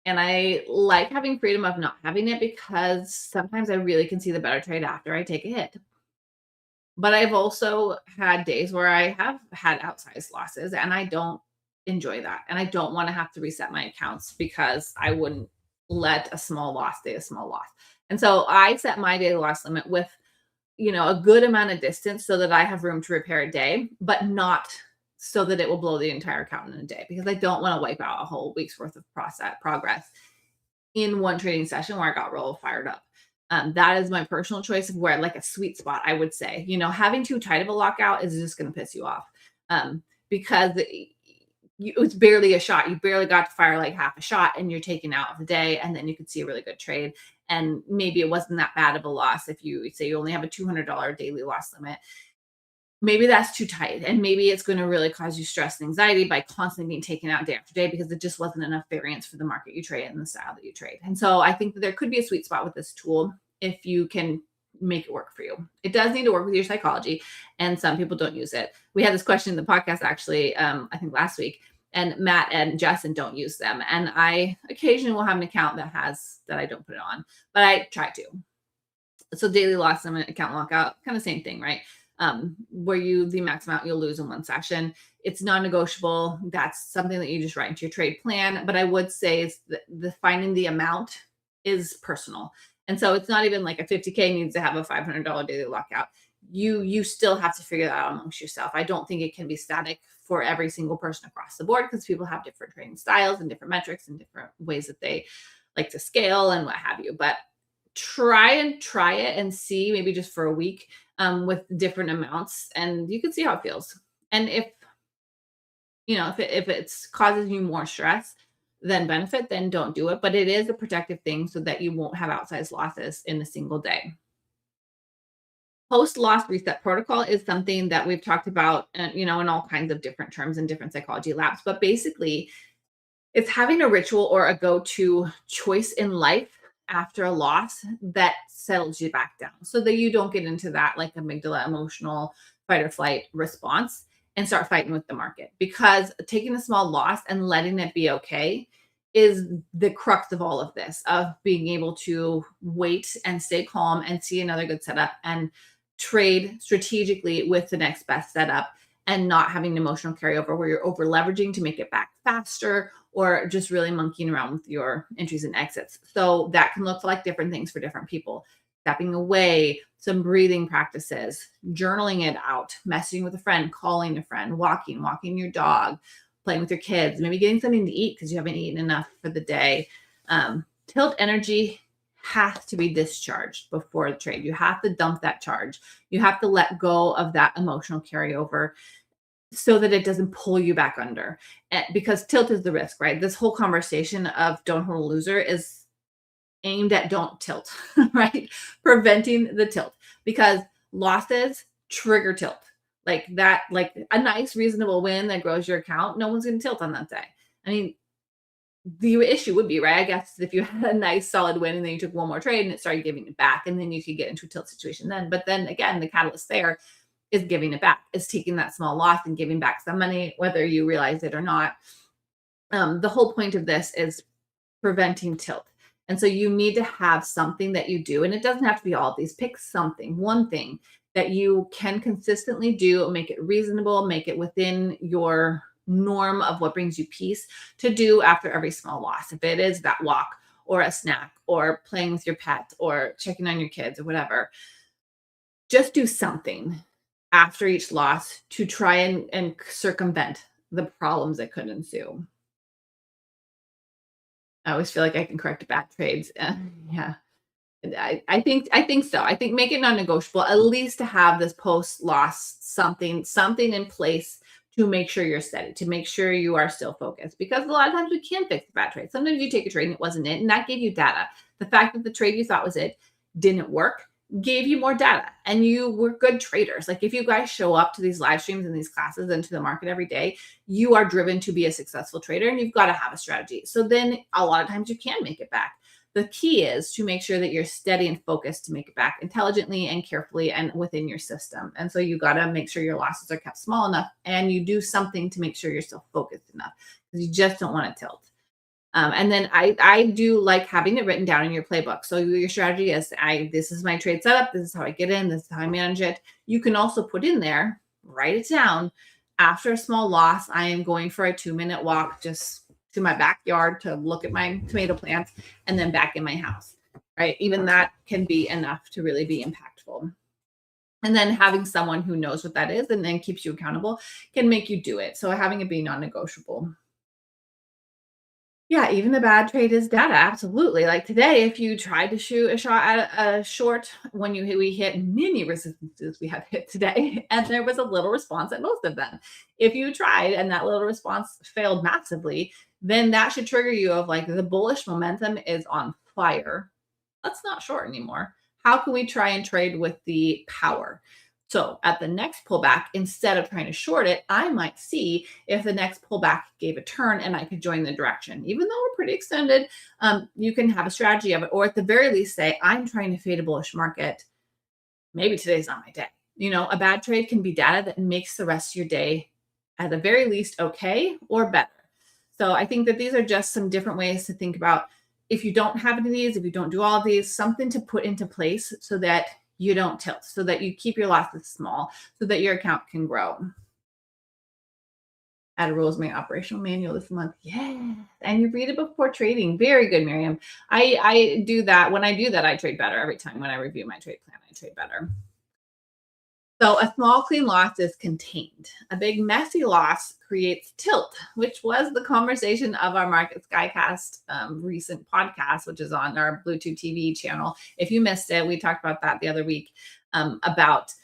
And I like having freedom of not having it because sometimes I really can see the better trade after I take a hit. But I've also had days where I have had outsized losses and I don't enjoy that. And I don't want to have to reset my accounts because I wouldn't let a small loss stay a small loss. And so I set my daily loss limit with, a good amount of distance so that I have room to repair a day, but not so that it will blow the entire account in a day because I don't want to wipe out a whole week's worth of progress in one trading session where I got real fired up. That is my personal choice of where, like, a sweet spot, I would say. Having too tight of a lockout is just going to piss you off, because it's barely a shot. You barely got to fire like half a shot and you're taken out of the day. And then you could see a really good trade. And maybe it wasn't that bad of a loss. If you say you only have a $200 daily loss limit, maybe that's too tight. And maybe it's going to really cause you stress and anxiety by constantly being taken out day after day because it just wasn't enough variance for the market you trade and the style that you trade. And so I think that there could be a sweet spot with this tool if you can make it work for you. It does need to work with your psychology, and some people don't use it. We had this question in the podcast actually, I think last week, and Matt and Justin don't use them. And I occasionally will have an account that I don't put it on, but I try to. So daily loss limit, account lockout, kind of same thing, right? Where the max amount you'll lose in one session. It's non-negotiable. That's something that you just write into your trade plan. But I would say is the finding the amount is personal. And so it's not even like a 50K needs to have a $500 daily lockout. You still have to figure that out amongst yourself. I don't think it can be static for every single person across the board because people have different trading styles and different metrics and different ways that they like to scale and what have you. But try it and see, maybe just for a week, with different amounts, and you can see how it feels. And if it's causes you more stress than benefit, then don't do it. But it is a protective thing so that you won't have outsized losses in a single day. Post-loss reset protocol is something that we've talked about, in all kinds of different terms and different psychology labs. But basically, it's having a ritual or a go-to choice in life after a loss that settles you back down so that you don't get into that like amygdala emotional fight or flight response and start fighting with the market. Because taking a small loss and letting it be okay is the crux of all of this, of being able to wait and stay calm and see another good setup and trade strategically with the next best setup, and not having an emotional carryover where you're over leveraging to make it back faster or just really monkeying around with your entries and exits. So that can look like different things for different people. Stepping away, some breathing practices, journaling it out, messaging with a friend, calling a friend, walking your dog, playing with your kids, maybe getting something to eat because you haven't eaten enough for the day. Tilt energy has to be discharged before the trade. You have to dump that charge. You have to let go of that emotional carryover so that it doesn't pull you back under. Because tilt is the risk, right? This whole conversation of don't hold a loser is aimed at don't tilt, right? Preventing the tilt, because losses trigger tilt. Like that, like a nice, reasonable win that grows your account, no one's going to tilt on that day. I mean, the issue would be, right, I guess, if you had a nice solid win and then you took one more trade and it started giving it back, and then you could get into a tilt situation then. But then again, the catalyst there is giving it back, is taking that small loss and giving back some money, whether you realize it or not. The whole point of this is preventing tilt. And so you need to have something that you do, and it doesn't have to be all of these. Pick something, one thing that you can consistently do, make it reasonable, make it within your norm of what brings you peace to do after every small loss. If it is that walk or a snack or playing with your pet or checking on your kids or whatever, just do something after each loss to try and circumvent the problems that could ensue. I always feel like I can correct bad trades. Yeah. I think so. I think make it non-negotiable, at least to have this post-loss something in place to make sure you're steady, to make sure you are still focused. Because a lot of times we can fix the bad trade. Sometimes you take a trade and it wasn't it, and that gave you data. The fact that the trade you thought was it didn't work gave you more data, and you were good traders. Like if you guys show up to these live streams and these classes and to the market every day, you are driven to be a successful trader, and you've got to have a strategy. So then a lot of times you can make it back. The key is to make sure that you're steady and focused to make it back intelligently and carefully and within your system. And so you got to make sure your losses are kept small enough, and you do something to make sure you're still focused enough, because you just don't want to tilt. And then I do like having it written down in your playbook. So your strategy is, this is my trade setup. This is how I get in. This is how I manage it. You can also put in there, write it down. After a small loss, I am going for a 2-minute walk just to my backyard to look at my tomato plants, and then back in my house, right? Even that can be enough to really be impactful. And then having someone who knows what that is and then keeps you accountable can make you do it. So having it be non-negotiable. Yeah, even a bad trade is data. Absolutely. Like today, if you tried to shoot a shot at a short, we hit many resistances we have hit today, and there was a little response at most of them. If you tried and that little response failed massively, then that should trigger you of like, the bullish momentum is on fire. Let's not short anymore. How can we try and trade with the power? So at the next pullback, instead of trying to short it, I might see if the next pullback gave a turn and I could join the direction. Even though we're pretty extended, you can have a strategy of it, or at the very least say, I'm trying to fade a bullish market. Maybe today's not my day. A bad trade can be data that makes the rest of your day at the very least okay or better. So I think that these are just some different ways to think about, if you don't have any of these, if you don't do all of these, something to put into place so that you don't tilt, so that you keep your losses small, so that your account can grow. Add a rules my operational manual this month. Yeah. And you read it before trading. Very good, Miriam. I do that. When I do that, I trade better every time. When I review my trade plan, I trade better. So a small, clean loss is contained. A big, messy loss creates tilt, which was the conversation of our Market SkyCast recent podcast, which is on our BluSky TV channel. If you missed it, we talked about that the other week, about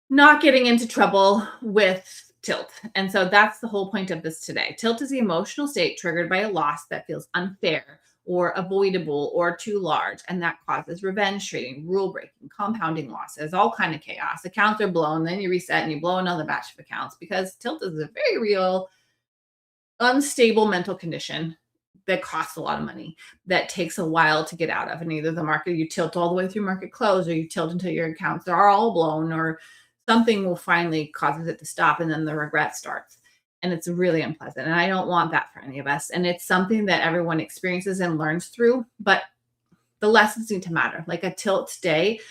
not getting into trouble with tilt. And so that's the whole point of this today. Tilt is the emotional state triggered by a loss that feels unfair or avoidable or too large, and that causes revenge trading, rule breaking, compounding losses, all kind of chaos. Accounts are blown, then you reset and you blow another batch of accounts, because tilt is a very real, unstable mental condition that costs a lot of money, that takes a while to get out of. And either the market, you tilt all the way through market close, or you tilt until your accounts are all blown, or something will finally causes it to stop, and then the regret starts. And it's really unpleasant. And I don't want that for any of us. And it's something that everyone experiences and learns through, but the lessons need to matter. Like a tilt day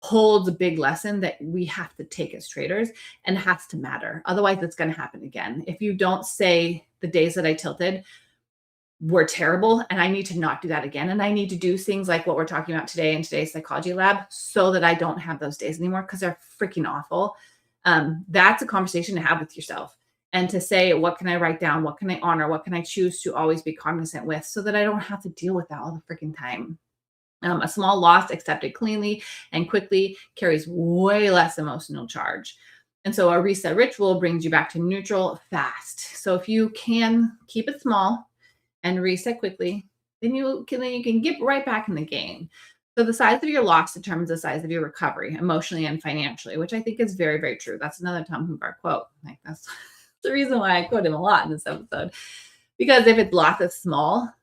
holds a big lesson that we have to take as traders, and has to matter. Otherwise, it's going to happen again. If you don't say, the days that I tilted were terrible, and I need to not do that again, and I need to do things like what we're talking about today in today's psychology lab, so that I don't have those days anymore, because they're freaking awful. That's a conversation to have with yourself. And to say, what can I write down? What can I honor? What can I choose to always be cognizant with, so that I don't have to deal with that all the freaking time? A small loss accepted cleanly and quickly carries way less emotional charge. And so a reset ritual brings you back to neutral fast. So if you can keep it small and reset quickly, then you can get right back in the game. So the size of your loss determines the size of your recovery, emotionally and financially, which I think is very, very true. That's another Tom Hoover quote. Like, that's the reason why I quote him a lot in this episode. Because if its loss is small,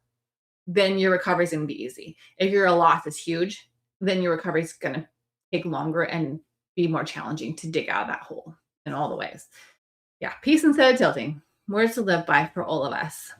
then your recovery is going to be easy. If your loss is huge, then your recovery is going to take longer and be more challenging to dig out of that hole in all the ways. Yeah, peace instead of tilting. Words to live by for all of us.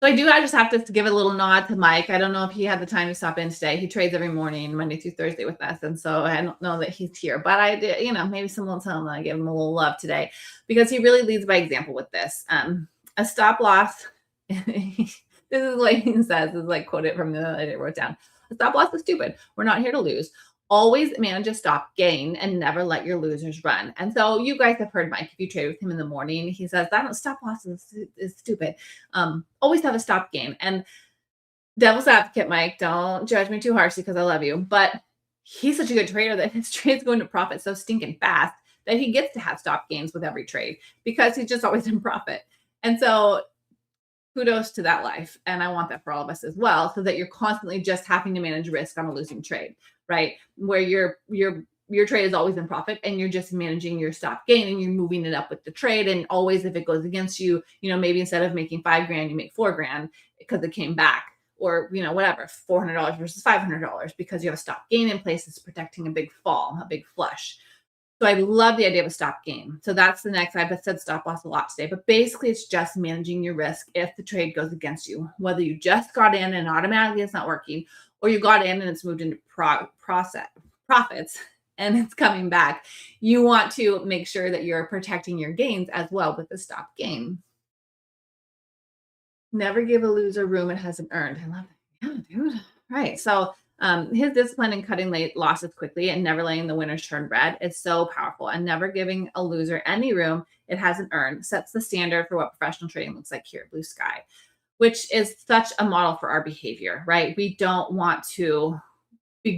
So I just have to give a little nod to Mike. I don't know if he had the time to stop in today. He trades every morning, Monday through Thursday with us. And so I don't know that he's here, but I did, maybe someone will tell him that I give him a little love today, because he really leads by example with this. A stop loss. This is what he says. This is like quoted from the I wrote down. A stop loss is stupid. We're not here to lose. Always manage a stop gain and never let your losers run. And so you guys have heard Mike, if you trade with him in the morning, he says that stop loss is stupid. Always have a stop gain. And devil's advocate, Mike, don't judge me too harshly because I love you, but he's such a good trader that his trade's going to profit so stinking fast that he gets to have stop gains with every trade, because he's just always in profit. And so kudos to that life. And I want that for all of us as well, so that you're constantly just having to manage risk on a losing trade, right? Where your trade is always in profit, and you're just managing your stop gain, and you're moving it up with the trade. And always, if it goes against you, maybe instead of making $5,000, you make $4,000 because it came back. or, whatever, $400 versus $500 because you have a stop gain in place that's protecting a big fall, a big flush. So I love the idea of a stop gain. So that's the next. I've said stop loss a lot today, but basically it's just managing your risk if the trade goes against you, whether you just got in and automatically it's not working, or you got in and it's moved into profits and it's coming back. You want to make sure that you're protecting your gains as well with the stop gain. Never give a loser room it hasn't earned. I love it. Yeah, dude. Right. So his discipline in cutting late losses quickly and never letting the winners turn red is so powerful. And never giving a loser any room it hasn't earned sets the standard for what professional trading looks like here at BluSky, which is such a model for our behavior, right? We don't want to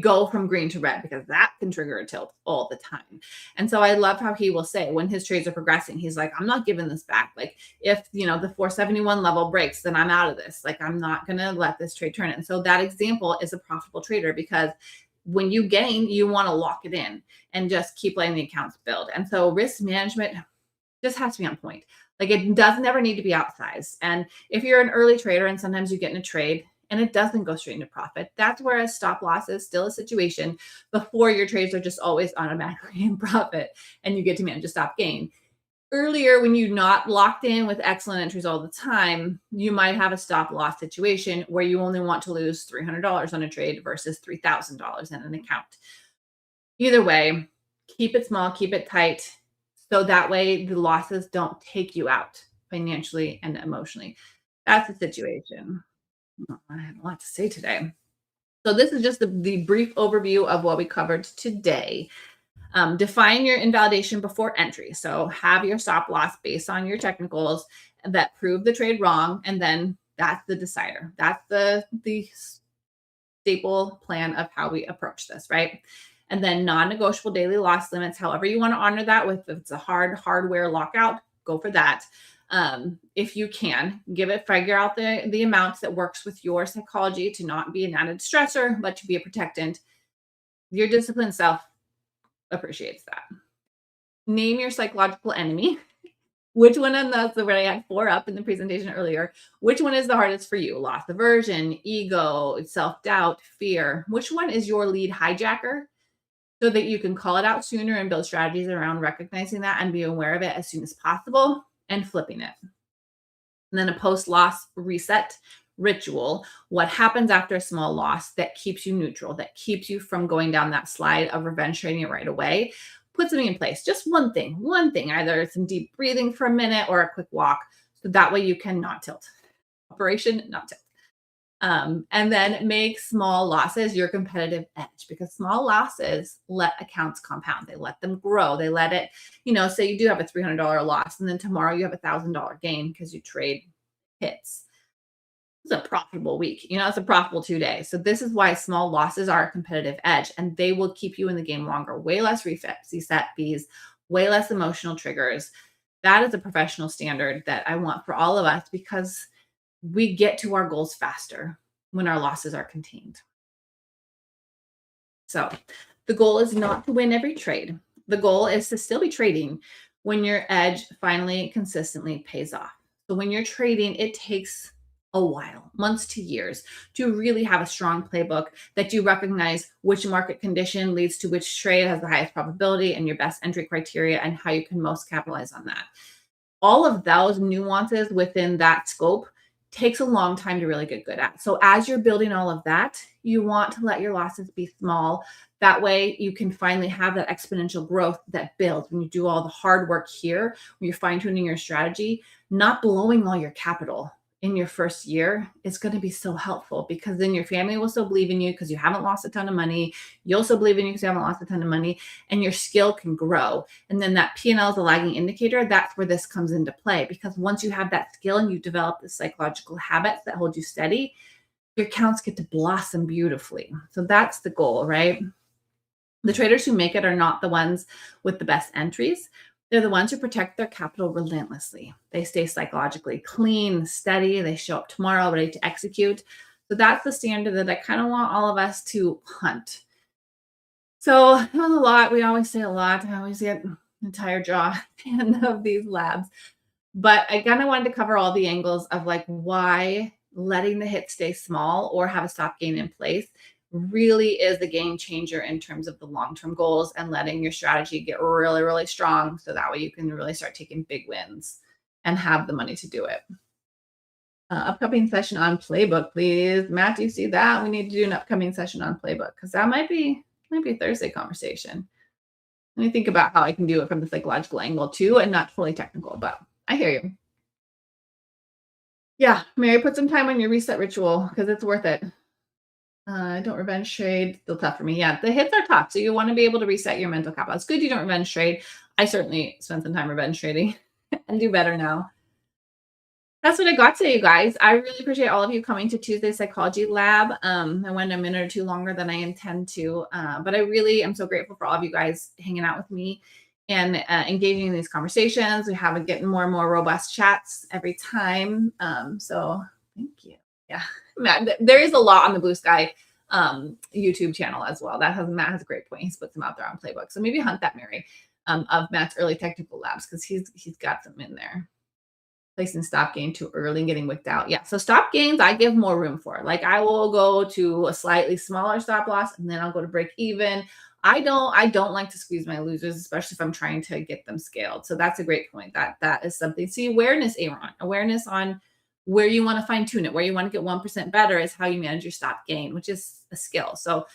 go from green to red because that can trigger a tilt all the time. And so I love how he will say when his trades are progressing, he's like, I'm not giving this back. Like if, the 471 level breaks, then I'm out of this. Like I'm not going to let this trade turn. And so that example is a profitable trader because when you gain, you want to lock it in and just keep letting the accounts build. And so risk management just has to be on point. Like it doesn't ever need to be outsized. And if you're an early trader and sometimes you get in a trade and it doesn't go straight into profit, that's where a stop loss is still a situation before your trades are just always automatically in profit and you get to manage a stop gain. Earlier, when you're not locked in with excellent entries all the time, you might have a stop loss situation where you only want to lose $300 on a trade versus $3,000 in an account. Either way, keep it small, keep it tight, so that way the losses don't take you out financially and emotionally. That's the situation. I have a lot to say today. So this is just the brief overview of what we covered today. Define your invalidation before entry. So have your stop loss based on your technicals that prove the trade wrong. And then that's the decider. That's the staple plan of how we approach this, right? And then non-negotiable daily loss limits, however you want to honor that with, if it's a hardware lockout, go for that. If you can figure out the amounts that works with your psychology to not be an added stressor, but to be a protectant. Your disciplined self appreciates that. Name your psychological enemy. Which one of those, what I had 4 up in the presentation earlier, which one is the hardest for you? Loss aversion, ego, self-doubt, fear. Which one is your lead hijacker so that you can call it out sooner and build strategies around recognizing that and be aware of it as soon as possible and flipping it. And then a post-loss reset ritual. What happens after a small loss that keeps you neutral, that keeps you from going down that slide of revenge trading it right away? Put something in place. Just one thing, either some deep breathing for a minute or a quick walk. So that way you can not tilt. Operation not tilt. And then make small losses your competitive edge, because small losses let accounts compound. They let them grow. They let it, say you do have a $300 loss and then tomorrow you have a $1,000 gain because you trade hits. It's a profitable week. It's a profitable 2 days. So this is why small losses are a competitive edge and they will keep you in the game longer. Way less reset fees, way less emotional triggers. That is a professional standard that I want for all of us because we get to our goals faster when our losses are contained. So the goal is not to win every trade. The goal is to still be trading when your edge finally consistently pays off. So when you're trading, it takes a while, months to years, to really have a strong playbook that you recognize which market condition leads to which trade has the highest probability and your best entry criteria and how you can most capitalize on that. All of those nuances within that scope takes a long time to really get good at. So as you're building all of that, you want to let your losses be small. That way you can finally have that exponential growth that builds when you do all the hard work here, when you're fine tuning your strategy. Not blowing all your capital in your first year is going to be so helpful, because then your family will still believe in you because you haven't lost a ton of money. You'll still believe in you because you haven't lost a ton of money, and your skill can grow. And then that P&L is a lagging indicator. That's where this comes into play, because once you have that skill and you develop the psychological habits that hold you steady, your accounts get to blossom beautifully. So that's the goal, right? The traders who make it are not the ones with the best entries. They're the ones who protect their capital relentlessly. They stay psychologically clean, steady. They show up tomorrow ready to execute. So that's the standard that I kind of want all of us to hunt. So that was a lot. We always say a lot. I always get an entire jaw of these labs. But I kind of wanted to cover all the angles of like why letting the hit stay small or have a stop gain in place really is the game changer in terms of the long-term goals and letting your strategy get really, really strong. So that way you can really start taking big wins and have the money to do it. Upcoming session on playbook, please. Matt, do you see that? We need to do an upcoming session on playbook because that might be a Thursday conversation. Let me think about how I can do it from the psychological angle too, and not fully technical, but I hear you. Yeah, Mary, put some time on your reset ritual because it's worth it. Don't revenge trade. Still tough for me. Yeah, the hits are tough. So you want to be able to reset your mental capital. It's good you don't revenge trade. I certainly spent some time revenge trading and do better now. That's what I got today, you guys. I really appreciate all of you coming to Tuesday Psychology Lab. I went a minute or two longer than I intend to, but I really am so grateful for all of you guys hanging out with me and engaging in these conversations. We have getting more and more robust chats every time. So thank you. Yeah, Matt, there is a lot on the Blue Sky YouTube channel as well. Matt has a great point. He's put some out there on Playbook. So maybe hunt that, Mary, of Matt's early technical labs because he's got some in there. Placing stop gain too early and getting wicked out. Yeah. So stop gains, I give more room for. Like I will go to a slightly smaller stop loss and then I'll go to break even. I don't like to squeeze my losers, especially if I'm trying to get them scaled. So that's a great point. That is something. See, awareness, Aaron, awareness on where you want to fine tune it, where you want to get 1% better is how you manage your stop gain, which is a skill. So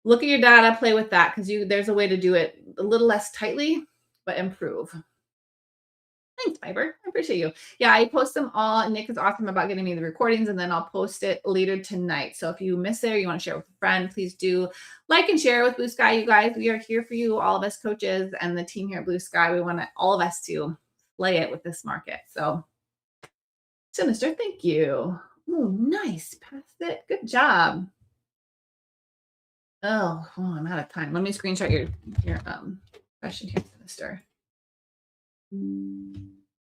look at your data, play with that because there's a way to do it a little less tightly, but improve. Thanks, Fiber. I appreciate you. Yeah, I post them all. Nick is awesome about getting me the recordings, and then I'll post it later tonight. So if you miss it or you want to share it with a friend, please do like and share with Blue Sky. You guys, we are here for you, all of us coaches and the team here at Blue Sky. We want all of us to play it with this market. So, Sinister, thank you. Oh, nice. Passed it. Good job. I'm out of time. Let me screenshot your question here, Sinister.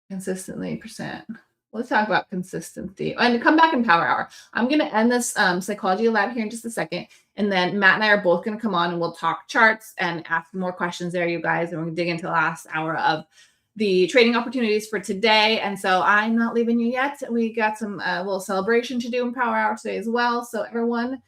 Consistently percent. Let's talk about consistency and come back in power hour. I'm going to end this psychology lab here in just a second. And then Matt and I are both going to come on and we'll talk charts and ask more questions there, you guys. And we're going to dig into the last hour of the trading opportunities for today. And so I'm not leaving you yet. We got some little celebration to do in power hour today as well. So everyone,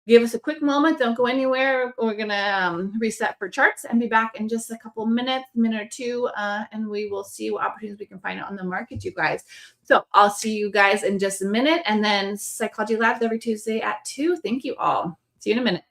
give us a quick moment. Don't go anywhere. We're going to reset for charts and be back in just a couple minutes, a minute or two, and we will see what opportunities we can find on the market, you guys. So I'll see you guys in just a minute. And then Psychology Labs every Tuesday at 2. Thank you all. See you in a minute.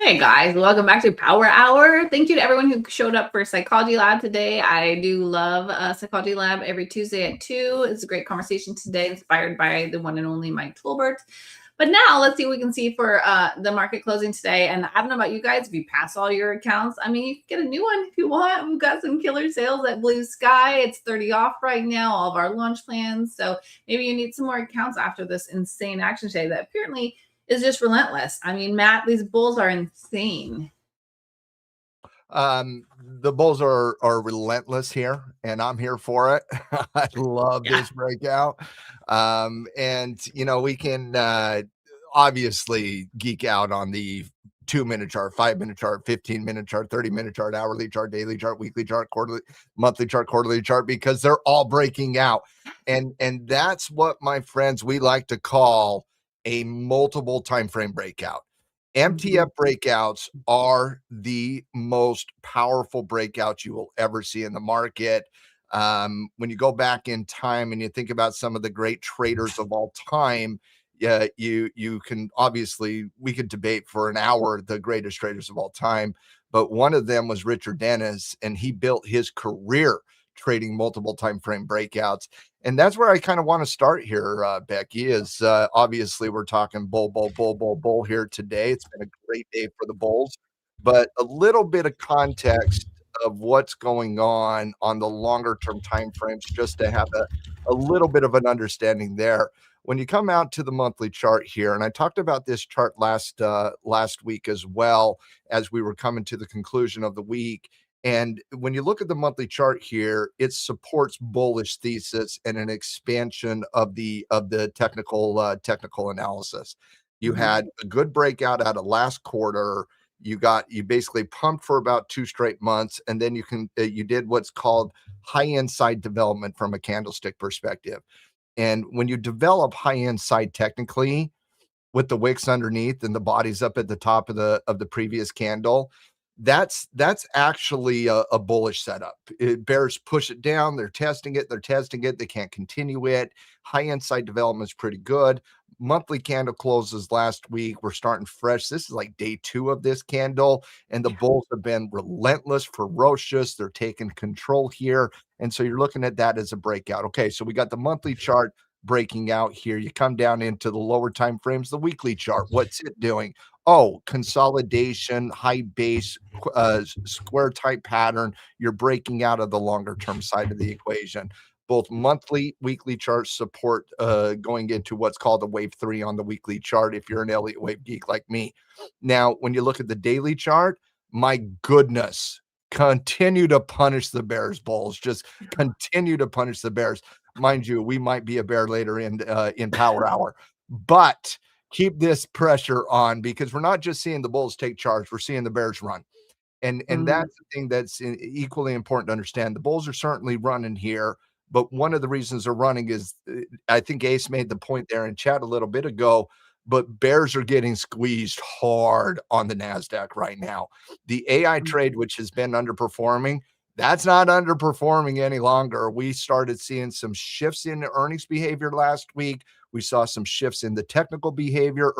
Hey guys, welcome back to Power Hour. Thank you to everyone who showed up for Psychology Lab today. I do love Psychology Lab every Tuesday at 2. It's a great conversation today, inspired by the one and only Mike Tolbert. But now let's see what we can see for the market closing today. And I don't know about you guys, if you pass all your accounts, I mean, you can get a new one if you want. We've got some killer sales at BluSky. It's 30 off right now, all of our launch plans. So maybe you need some more accounts after this insane action today that apparently is just relentless. I mean, Matt, these bulls are insane. The bulls are relentless here, and I'm here for it. I love Yeah. this breakout. And we can obviously geek out on the 2-minute chart, 5-minute chart, 15-minute chart, 30-minute chart, hourly chart, daily chart, weekly chart, quarterly, monthly chart, quarterly chart, because they're all breaking out. And that's what, my friends, we like to call a multiple time frame breakout. MTF breakouts are the most powerful breakouts you will ever see in the market. When you go back in time and you think about some of the great traders of all time, yeah, you can obviously, we could debate for an hour the greatest traders of all time, but one of them was Richard Dennis, and he built his career trading multiple time frame breakouts. And that's where I kind of want to start here, Becky, is obviously we're talking bull here today. It's been a great day for the bulls, but a little bit of context of what's going on the longer term time frames, just to have a little bit of an understanding there. When you come out to the monthly chart here, and I talked about this chart last week as well, as we were coming to the conclusion of the week. And when you look at the monthly chart here, it supports bullish thesis and an expansion of the technical analysis. You had a good breakout out of last quarter. You basically pumped for about 2 straight months, and then you did what's called high end side development from a candlestick perspective. And when you develop high end side technically, with the wicks underneath and the bodies up at the top of the previous candle, that's actually a bullish setup. Bears push it down, they're testing it, they can't continue it. High end side development is pretty good. Monthly candle closes last week. We're starting fresh. This is like day 2 of this candle, and the bulls have been relentless, ferocious. They're taking control here. And so you're looking at that as a breakout. Okay, so we got the monthly chart breaking out here. You come down into the lower time frames, the weekly chart. What's it doing? Oh, consolidation, high base, square type pattern. You're breaking out of the longer term side of the equation. Both monthly, weekly charts support going into what's called a wave 3 on the weekly chart if you're an Elliott wave geek like me. Now, when you look at the daily chart, my goodness, continue to punish the bears, bulls. Just continue to punish the bears. Mind you, we might be a bear later in Power Hour, but keep this pressure on, because we're not just seeing the bulls take charge, we're seeing the bears run. And that's the thing that's equally important to understand. The bulls are certainly running here, but one of the reasons they're running is, I think Ace made the point there in chat a little bit ago, but bears are getting squeezed hard on the NASDAQ right now. The AI trade, which has been underperforming, that's not underperforming any longer. We started seeing some shifts in earnings behavior last week. We saw some shifts in the technical behavior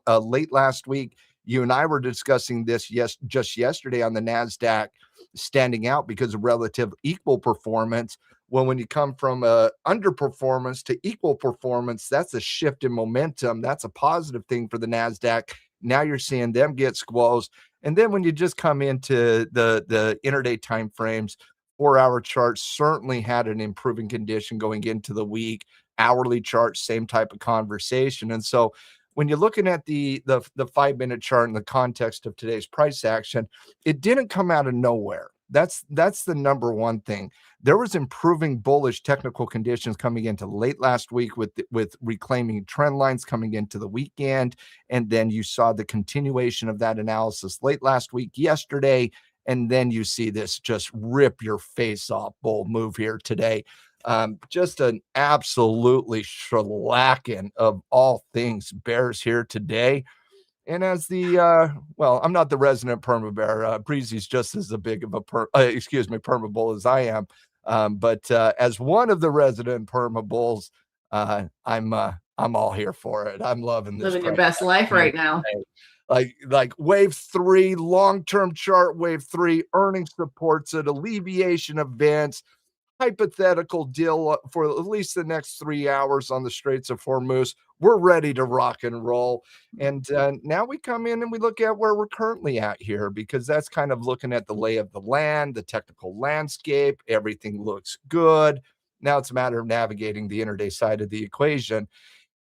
late last week. You and I were discussing this just yesterday on the NASDAQ, standing out because of relative equal performance. Well, when you come from underperformance to equal performance, that's a shift in momentum. That's a positive thing for the NASDAQ. Now you're seeing them get squoze. And then when you just come into the intraday time frames, 4-hour charts certainly had an improving condition going into the week. Hourly charts, same type of conversation. And so when you're looking at the 5-minute chart in the context of today's price action, it didn't come out of nowhere. That's the number one thing. There was improving bullish technical conditions coming into late last week with reclaiming trend lines coming into the weekend. And then you saw the continuation of that analysis late last week, yesterday. And then you see this just rip your face off bull move here today. Just an absolutely shellacking of all things bears here today. And as well, I'm not the resident perma bear. Breezy's just as big of a perma bull as I am. But as one of the resident perma bulls, I'm all here for it. I'm loving this Living your price best life action right now. today. Like wave 3, long-term chart, wave 3, earnings supports it, alleviation events, hypothetical deal for at least the next 3 hours on the Straits of Hormuz. We're ready to rock and roll. And now we come in and we look at where we're currently at here, because that's kind of looking at the lay of the land, the technical landscape. Everything looks good. Now it's a matter of navigating the intraday side of the equation.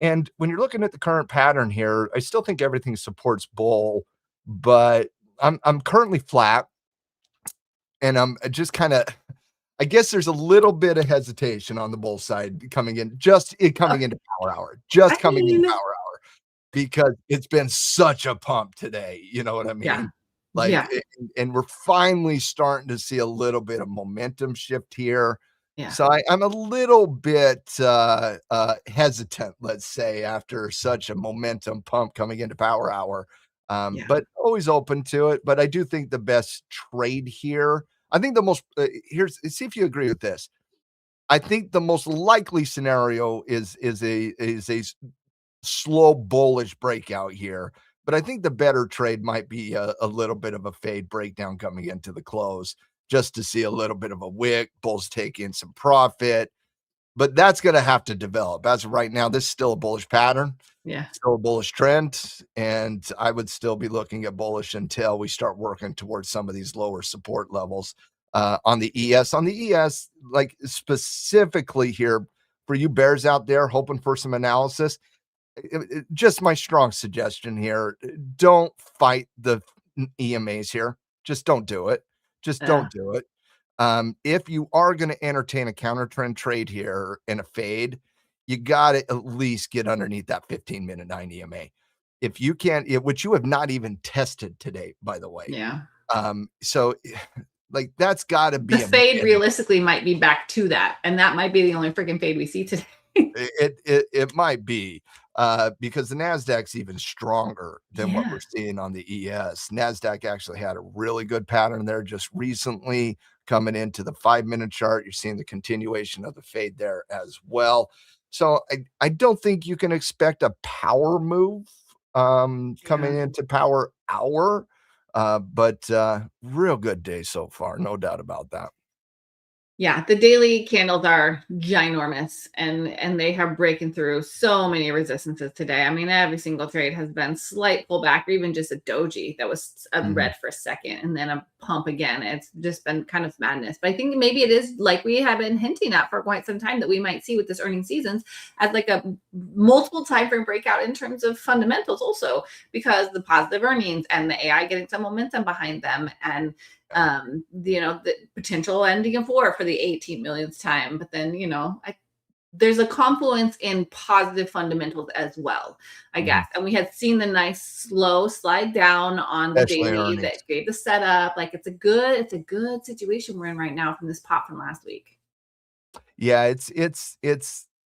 And when you're looking at the current pattern here, I still think everything supports bull, but I'm currently flat, and I'm just kind of, I guess there's a little bit of hesitation on the bull side coming in, just it coming into power hour, just I coming in mean, power hour, because it's been such a pump today. You know what I yeah, mean? Like, yeah, and we're finally starting to see a little bit of momentum shift here. yeah, So I'm a little bit hesitant, let's say, after such a momentum pump coming into power hour. yeah, But always open to it. But I do think the best trade here, I think the most here's, see if you agree with this. I think the most likely scenario is a slow bullish breakout here. But I think the better trade might be a little bit of a fade breakdown coming into the close, just to see a little bit of a wick, bulls take in some profit. But that's going to have to develop. As of right now, this is still a bullish pattern, yeah, still a bullish trend. And I would still be looking at bullish until we start working towards some of these lower support levels on the ES. On the ES, like specifically here for you bears out there hoping for some analysis, just my strong suggestion here, don't fight the EMAs here. Just don't do it. Just yeah, don't do it. If you are going to entertain a counter trend trade here in a fade, you got to at least get underneath that 15-minute 9 EMA. If you can't, which you have not even tested today, by the way. yeah. So like that's got to The be a fade minimum. realistically might be back to that, and that might be the only freaking fade we see today. It might be because the Nasdaq's even stronger than what Yeah, we're seeing on the ES. Nasdaq actually had a really good pattern there just recently coming into the 5-minute chart. You're seeing the continuation of the fade there as well. So I don't think you can expect a power move yeah. coming into power hour, but real good day so far, no doubt about that. Yeah, the daily candles are ginormous and they have breaking through so many resistances today. I mean, every single trade has been slight pullback or even just a doji that was a Mhm. red for a second and then a pump again. It's just been kind of madness. But I think maybe it is like we have been hinting at for quite some time that we might see with this earnings seasons as like a multiple time frame breakout in terms of fundamentals also because the positive earnings and the AI getting some momentum behind them and the potential ending of war for the 18 millionth time. But then, there's a confluence in positive fundamentals as well, I Mhm. guess. And we had seen the nice slow slide down on the Especially daily earnings. that gave the setup. Like it's a good situation we're in right now from this pop from last week. Yeah, it's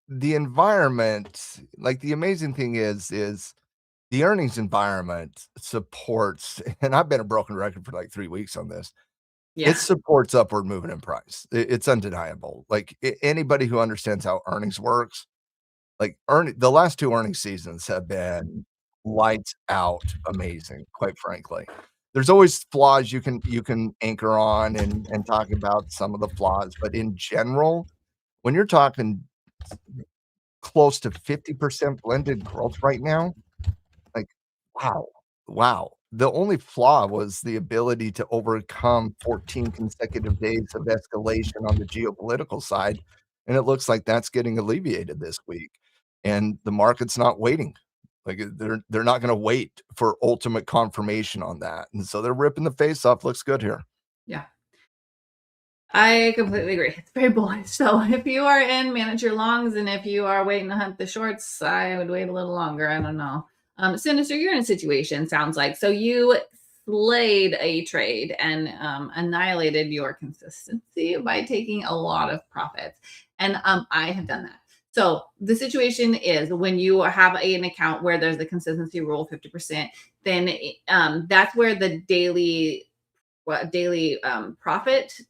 the environment. Like the amazing thing is the earnings environment supports, and I've been a broken record for like 3 weeks on this. It Yeah. supports upward movement in price. It's undeniable. Like anybody who understands how earnings works, like the last 2 earnings seasons have been lights out amazing, quite frankly. There's always flaws you can anchor on and talk about some of the flaws, but in general, when you're talking close to 50% blended growth right now, like, wow, wow. The only flaw was the ability to overcome 14 consecutive days of escalation on the geopolitical side, and it looks like that's getting alleviated this week, and the market's not waiting. Like, they're not gonna wait for ultimate confirmation on that, and so they're ripping the face off. Looks good here. Yeah. I completely agree. It's very bullish. So if you are in, manage your longs, and if you are waiting to hunt the shorts, I would wait a little longer. I don't know. Sinister, you're in a situation. Sounds like so you slayed a trade and annihilated your consistency by taking a lot of profits, and I have done that. So the situation is when you have an account where there's the consistency rule 50%, then that's where the daily profit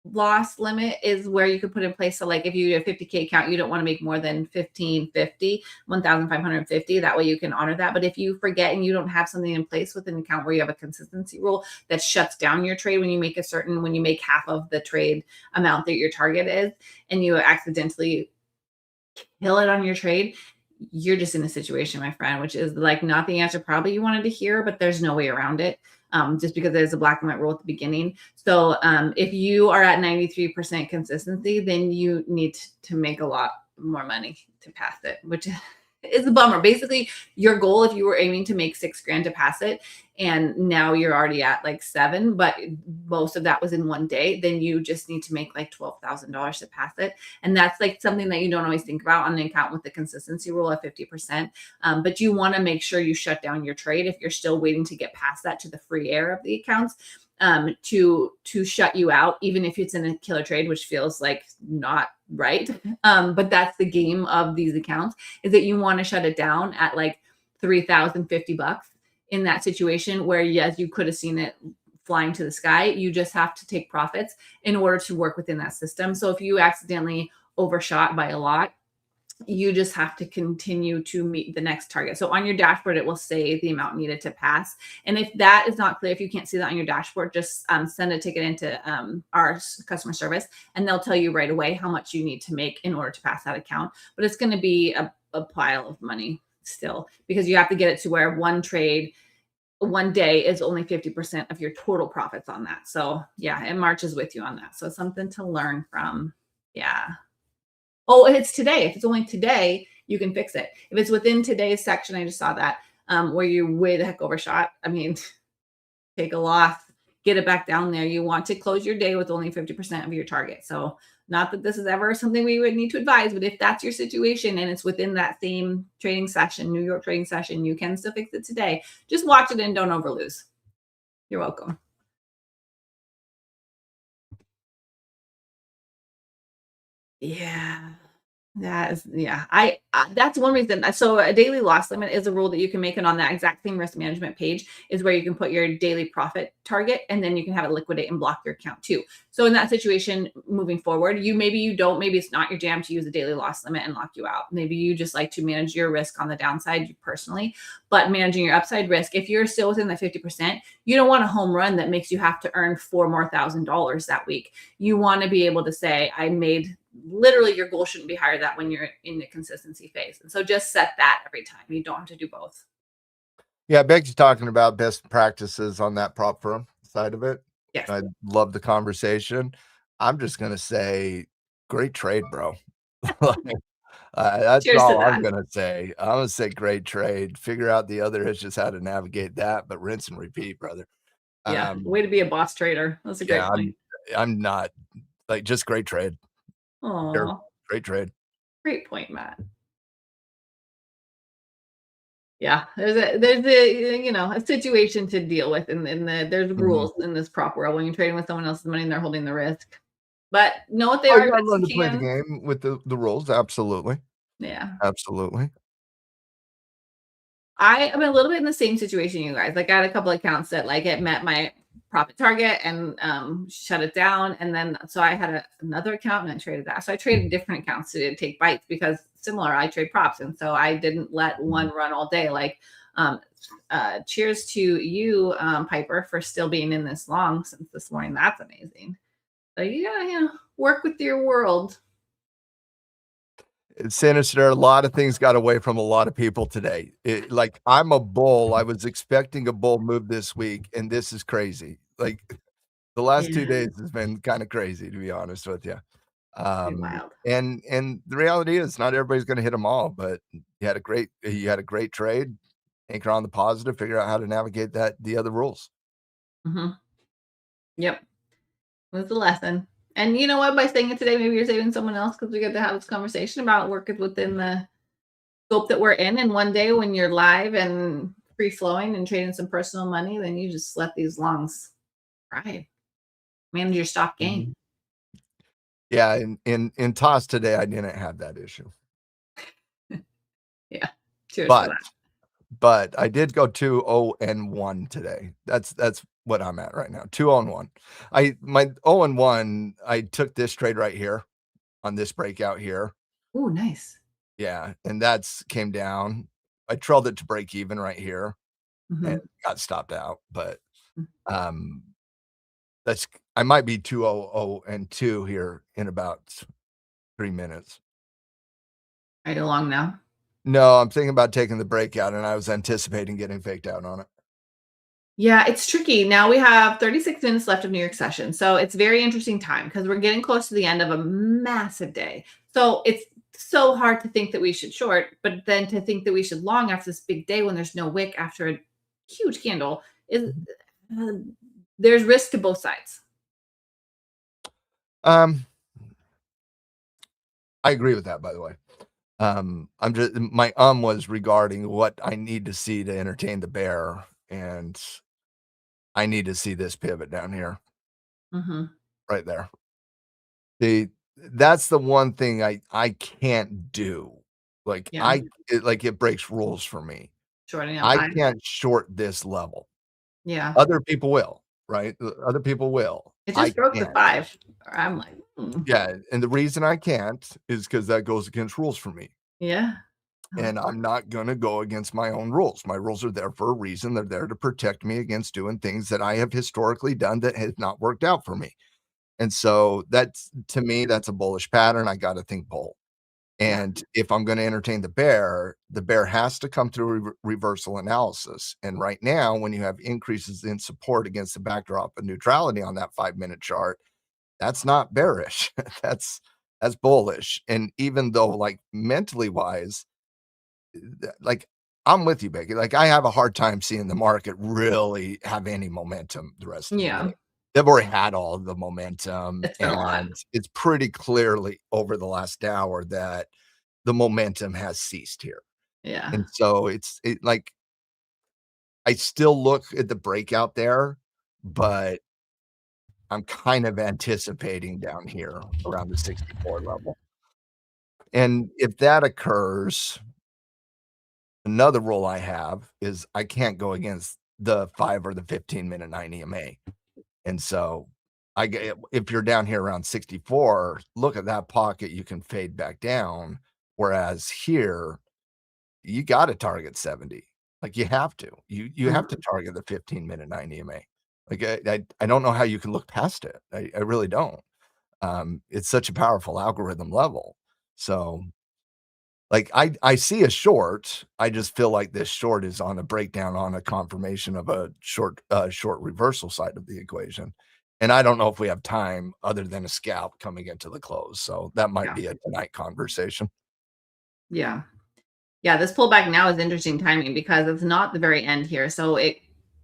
loss limit is where you could put in place. So like if you do a 50K account, you don't want to make more than 1,550. That way you can honor that. But if you forget and you don't have something in place with an account where you have a consistency rule that shuts down your trade when you make half of the trade amount that your target is, and you accidentally kill it on your trade, you're just in a situation, my friend, which is like not the answer probably you wanted to hear, but there's no way around it. Just because there's a black and white rule at the beginning. So if you are at 93% consistency, then you need to make a lot more money to pass it, which is a bummer. Basically, your goal, if you were aiming to make $6,000 to pass it, and now you're already at like 7, but most of that was in one day, then you just need to make like $12,000 to pass it. And that's like something that you don't always think about on an account with the consistency rule of 50%. But you want to make sure you shut down your trade if you're still waiting to get past that to the free air of the accounts. To shut you out, even if it's in a killer trade, which feels like not right. But that's the game of these accounts, is that you want to shut it down at like $3,050 in that situation where, yes, you could have seen it flying to the sky. You just have to take profits in order to work within that system. So if you accidentally overshot by a lot, you just have to continue to meet the next target. So on your dashboard, it will say the amount needed to pass. And if that is not clear, if you can't see that on your dashboard, just send a ticket into our customer service, and they'll tell you right away how much you need to make in order to pass that account. But it's going to be a pile of money still, because you have to get it to where one trade, one day is only 50% of your total profits on that. So yeah, it marches with you on that. So it's something to learn from. Yeah. Oh, it's today. If it's only today, you can fix it. If it's within today's section, I just saw that, where you way the heck overshot. I mean, take a loss, get it back down there. You want to close your day with only 50% of your target. So not that this is ever something we would need to advise, but if that's your situation and it's within that same trading session, New York trading session, you can still fix it today. Just watch it and don't overlose. You're welcome. Yeah. That's one reason. So a daily loss limit is a rule that you can make, it on that exact same risk management page is where you can put your daily profit target, and then you can have it liquidate and block your account too. So in that situation, moving forward, maybe it's not your jam to use a daily loss limit and lock you out. Maybe you just like to manage your risk on the downside personally, but managing your upside risk, if you're still within the 50%, you don't want a home run that makes you have to earn $4,000 that week. You want to be able to say, I made, literally your goal shouldn't be higher than that when you're in the consistency phase. And so just set that every time. You don't have to do both. Yeah, Becky's talking about best practices on that prop firm side of it. Yes. I love the conversation. I'm just gonna say, great trade, bro. That's Cheers to all that. I'm gonna say. I'm gonna say great trade. Figure out the other issues, how to navigate that, but rinse and repeat, brother. Yeah. Way to be a boss trader. That's a great point. I'm not like, just great trade. Oh, Great trade. great point, Matt. Yeah, there's a situation to deal with, and there's rules in this prop world when you're trading with someone else's money and they're holding the risk. But know what they Oh, are. you gotta learn to play the game with the rules. Absolutely. Yeah. Absolutely. I am a little bit in the same situation you guys. Like I had a couple accounts that like it met my profit target and shut it down. And then so I had another account and I traded that. So I traded different accounts to take bites because similar, I trade props. And so I didn't let one run all day. Like cheers to you, Piper, for still being in this long since this morning. That's amazing. So you gotta work with your world. It's sinister. A lot of things got away from a lot of people today. Like, I'm a bull. I was expecting a bull move this week, and this is crazy. Like, the last 2 days has been kind of crazy, to be honest with you. Wild. And the reality is, not everybody's going to hit them all, but you had a great trade. Anchor on the positive. Figure out how to navigate the other rules. Mm-hmm. Yep, that's the lesson. And you know what? By saying it today, maybe you're saving someone else because we get to have this conversation about working within the scope that we're in. And one day when you're live and free flowing and trading some personal money, then you just let these longs ride. Manage your stop gain. Yeah, in toss today, I didn't have that issue. Yeah. Cheers for that. But I did go 2-0-1 today. That's what I'm at right now. 2-1. My 0-1, I took this trade right here on this breakout here. Oh, nice. Yeah, and that's came down. I trailed it to break even right here and Mhm. got stopped out, but, Mm. um, that's I might be 2-0-0 here in about 3 minutes. Right along now. No, I'm thinking about taking the breakout, and I was anticipating getting faked out on it. Yeah, it's tricky. Now we have 36 minutes left of New York session. So it's very interesting time because we're getting close to the end of a massive day. So it's so hard to think that we should short, but then to think that we should long after this big day when there's no wick after a huge candle is Mhm. uh, there's risk to both sides. Um, I agree with that, by the way. I'm just my was regarding what I need to see to entertain the bear, and I need to see this pivot down here, Hmm. right there. The That's the one thing I can't do. Like, Yeah, it breaks rules for me. shorting up I high. can't short this level. Yeah, Other people will, right? Other people will. it I just broke the can't. five. I'm like, hmm. Yeah, and the reason I can't is because that goes against rules for me, Yeah. and I'm not gonna go against my own rules. My rules are there for a reason. They're there to protect me against doing things that I have historically done that has not worked out for me. And so that's to me, that's a bullish pattern. I gotta think bull. Yeah. And if I'm gonna entertain the bear has to come through reversal analysis. And right now, when you have increases in support against the backdrop of neutrality on that 5-minute chart, that's not bearish. That's bullish. And even though, like, mentally wise, like, I'm with you, Becky. Like, I have a hard time seeing the market really have any momentum the rest of the day. Yeah. They've already had all of the momentum, It's been a lot. and it's pretty clearly over the last hour that the momentum has ceased here. Yeah. And so like, I still look at the breakout there, but I'm kind of anticipating down here around the 64 level. And if that occurs, another rule I have is I can't go against the 5 or the 15-minute 9 EMA. And so I get if you're down here around 64, look at that pocket, you can fade back down. Whereas here, you gotta target 70. Like, you have to. You have to Mhm. target the 15-minute 9 EMA. Like, I don't know how you can look past it. I really don't. It's such a powerful algorithm level. So, like, I see a short, I just feel like this short is on a breakdown on a confirmation of a short reversal side of the equation, and I don't know if we have time other than a scalp coming into the close, so that might Yeah. be a tonight conversation. Yeah. Yeah, this pullback now is interesting timing because it's not the very end here. So is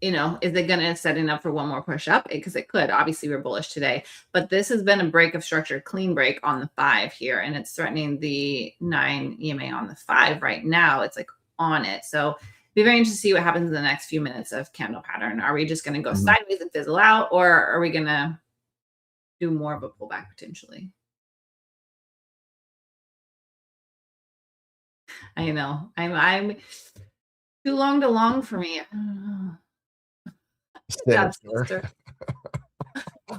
it going to setting up for one more push up? Because it could. Obviously, we're bullish today, but this has been a break of structure, clean break on the 5 here, and it's threatening the 9 EMA on the 5 right now. It's like on it. So be very interesting to see what happens in the next few minutes of candle pattern. Are we just going to go Mhm. sideways and fizzle out, or are we going to do more of a pullback potentially? I know. I'm too long to long for me. I don't know. Same, That sir. sister.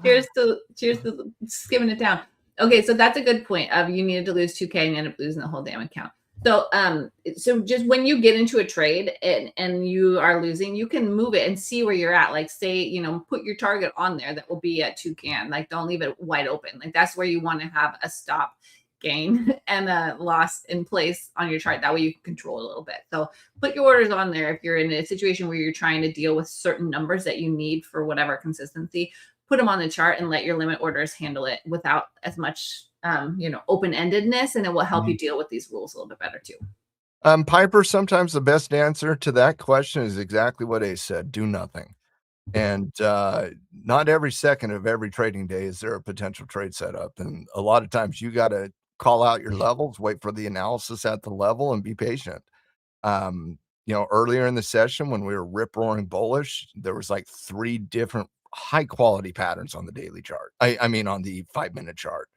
Cheers to skimming it down. Okay, so that's a good point of you needed to lose 2K and end up losing the whole damn account. So just when you get into a trade and you are losing, you can move it and see where you're at. Like say, put your target on there that will be at 2 can. Like don't leave it wide open. Like that's where you want to have a stop gain and a loss in place on your chart. That way you can control a little bit. So put your orders on there if you're in a situation where you're trying to deal with certain numbers that you need for whatever consistency. Put them on the chart and let your limit orders handle it without as much open-endedness, and it will help you Mhm. deal with these rules a little bit better too. Piper, sometimes the best answer to that question is exactly what Ace said, do nothing. And, not every second of every trading day is there a potential trade setup, and a lot of times you gotta call out your levels, wait for the analysis at the level, and be patient. Earlier in the session when we were rip roaring bullish, there was like 3 different high quality patterns on the daily chart. I mean, on the 5-minute chart.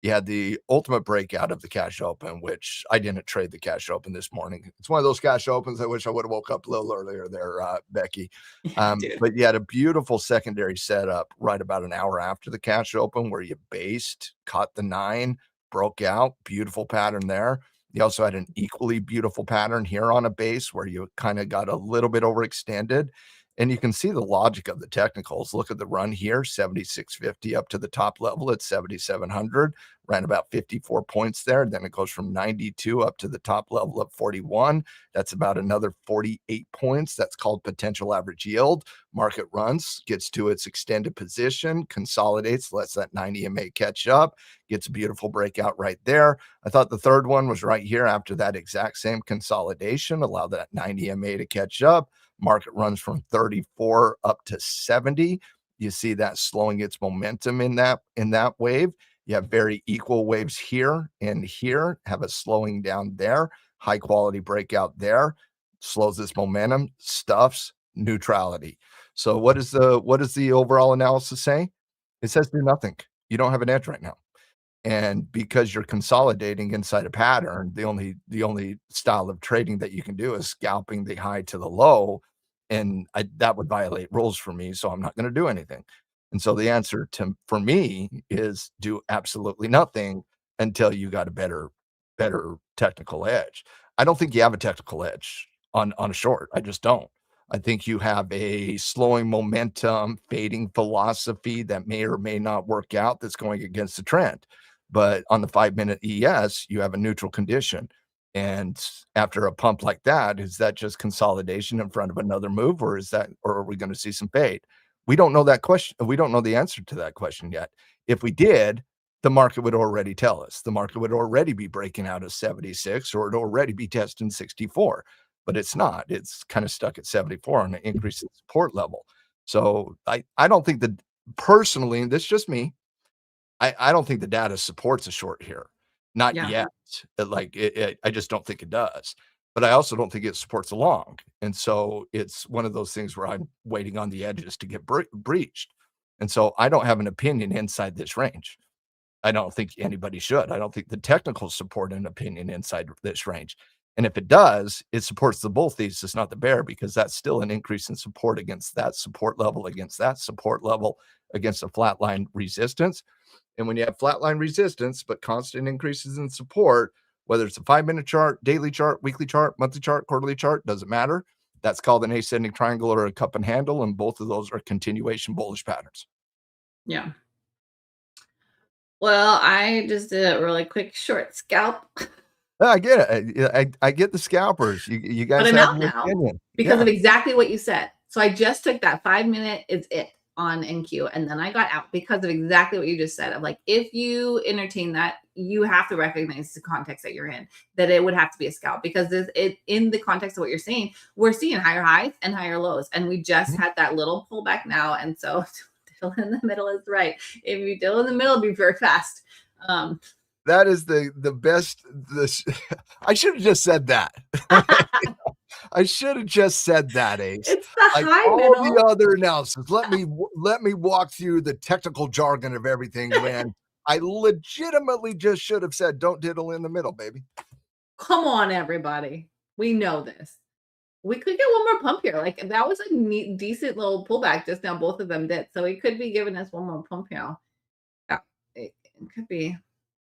You had the ultimate breakout of the cash open, which I didn't trade the cash open this morning. It's one of those cash opens I wish I would have woke up a little earlier there, Becky. Yeah, dude. But you had a beautiful secondary setup right about an hour after the cash open where you based, caught the 9, broke out, beautiful pattern there. You also had an equally beautiful pattern here on a base where you kind of got a little bit overextended. And you can see the logic of the technicals. Look at the run here, 7650 up to the top level at 7700, ran about 54 points there. Then it goes from 92 up to the top level of 41. That's about another 48 points. That's called potential average yield. Market runs, gets to its extended position, consolidates, lets that 90 MA catch up, gets a beautiful breakout right there. I thought the third one was right here after that exact same consolidation, allow that 90 MA to catch up. Market runs from 34 up to 70. You see that slowing its momentum in that wave. You have very equal waves here and here, have a slowing down there, high quality breakout there, slows this momentum, stuffs, neutrality. So what does the overall analysis say? It says do nothing. You don't have an edge right now. And because you're consolidating inside a pattern, the only style of trading that you can do is scalping the high to the low, and that would violate rules for me, so I'm not going to do anything. And so the answer for me is do absolutely nothing until you got a better technical edge. I don't think you have a technical edge on a short. I just don't. I think you have a slowing momentum, fading philosophy that may or may not work out that's going against the trend. But on the 5-minute ES, you have a neutral condition. And after a pump like that, is that just consolidation in front of another move, or are we going to see some fade? We don't know that question. We don't know the answer to that question yet. If we did, the market would already tell us. The market would already be breaking out of 76, or it'd already be testing 64. But it's not. It's kind of stuck at 74 on an increase in support level. So I don't think that personally, this is just me. I don't think the data supports a short here. Not Yeah. yet. I just don't think it does. But I also don't think it supports a long. And so it's one of those things where I'm waiting on the edges to get breached. And so I don't have an opinion inside this range. I don't think anybody should. I don't think the technicals support an opinion inside this range. And if it does, it supports the bull thesis, not the bear, because that's still an increase in support against that support level, against that support level, against a flatline resistance. And when you have flatline resistance, but constant increases in support, whether it's a 5-minute chart, daily chart, weekly chart, monthly chart, quarterly chart, doesn't matter. That's called an ascending triangle or a cup and handle. And both of those are continuation bullish patterns. Yeah. Well, I just did a really quick short scalp. I get it. I get the scalpers. You But guys I'm have out an now opinion. because Yeah. of exactly what you said. So I just took that 5-minute, it's it on NQ, and then I got out because of exactly what you just said. Of like, if you entertain that, you have to recognize the context that you're in, that it would have to be a scalp because in the context of what you're saying, we're seeing higher highs and higher lows, and we just Mhm. had that little pullback now, and so deal in the middle is right. If you deal in the middle, be very fast. Um, That is the best. I should have just said that. I should have just said that, Ace. it's the Like high all the middle. other analysis. Let me walk through the technical jargon of everything when I legitimately just should have said, "Don't diddle in the middle, baby." Come on, everybody. We know this. We could get one more pump here. Like that was a neat, decent little pullback just now. Both of them did, so he could be giving us one more pump here. Yeah, it could be.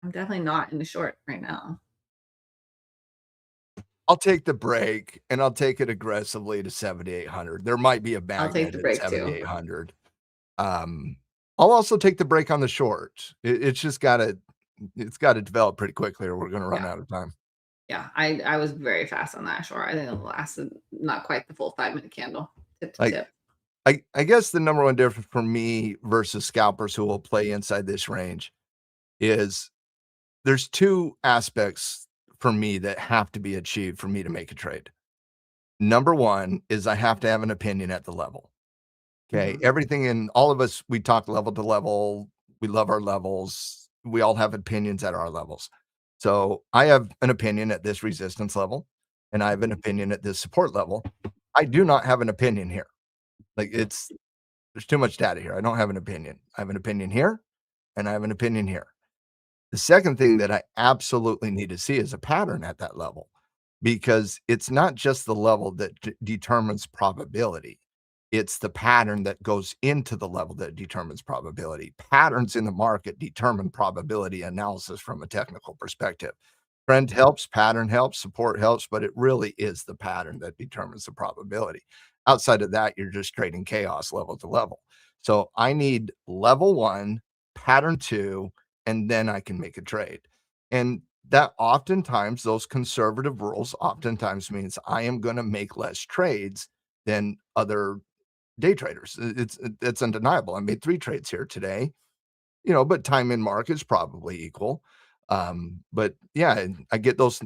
I'm definitely not in the short right now. I'll take the break and I'll take it aggressively to 7,800. There might be a I'll take magnet the at break too. 7,800. I'll also take the break on the short. It's got to develop pretty quickly or we're going to run Yeah, out of time. yeah. I was very fast on that short. I think it lasted not quite the full 5-minute candle. Tip to Like tip. I guess the number one difference for me versus scalpers who will play inside this range is there's two aspects for me that have to be achieved for me to make a trade. Number one is I have to have an opinion at the level. Okay. Mhm. Everything in all of us, we talk level to level. We love our levels. We all have opinions at our levels. So I have an opinion at this resistance level and I have an opinion at this support level. I do not have an opinion here. Like there's too much data here. I don't have an opinion. I have an opinion here and I have an opinion here. The second thing that I absolutely need to see is a pattern at that level, because it's not just the level that determines probability. It's the pattern that goes into the level that determines probability. Patterns in the market determine probability analysis from a technical perspective. Trend helps, pattern helps, support helps, but it really is the pattern that determines the probability. Outside of that, you're just trading chaos level to level. So I need level one, pattern two, and then I can make a trade. And that oftentimes, those conservative rules oftentimes means I am going to make less trades than other day traders. It's undeniable. I made 3 trades here today, but time in market is probably equal. But yeah, I get those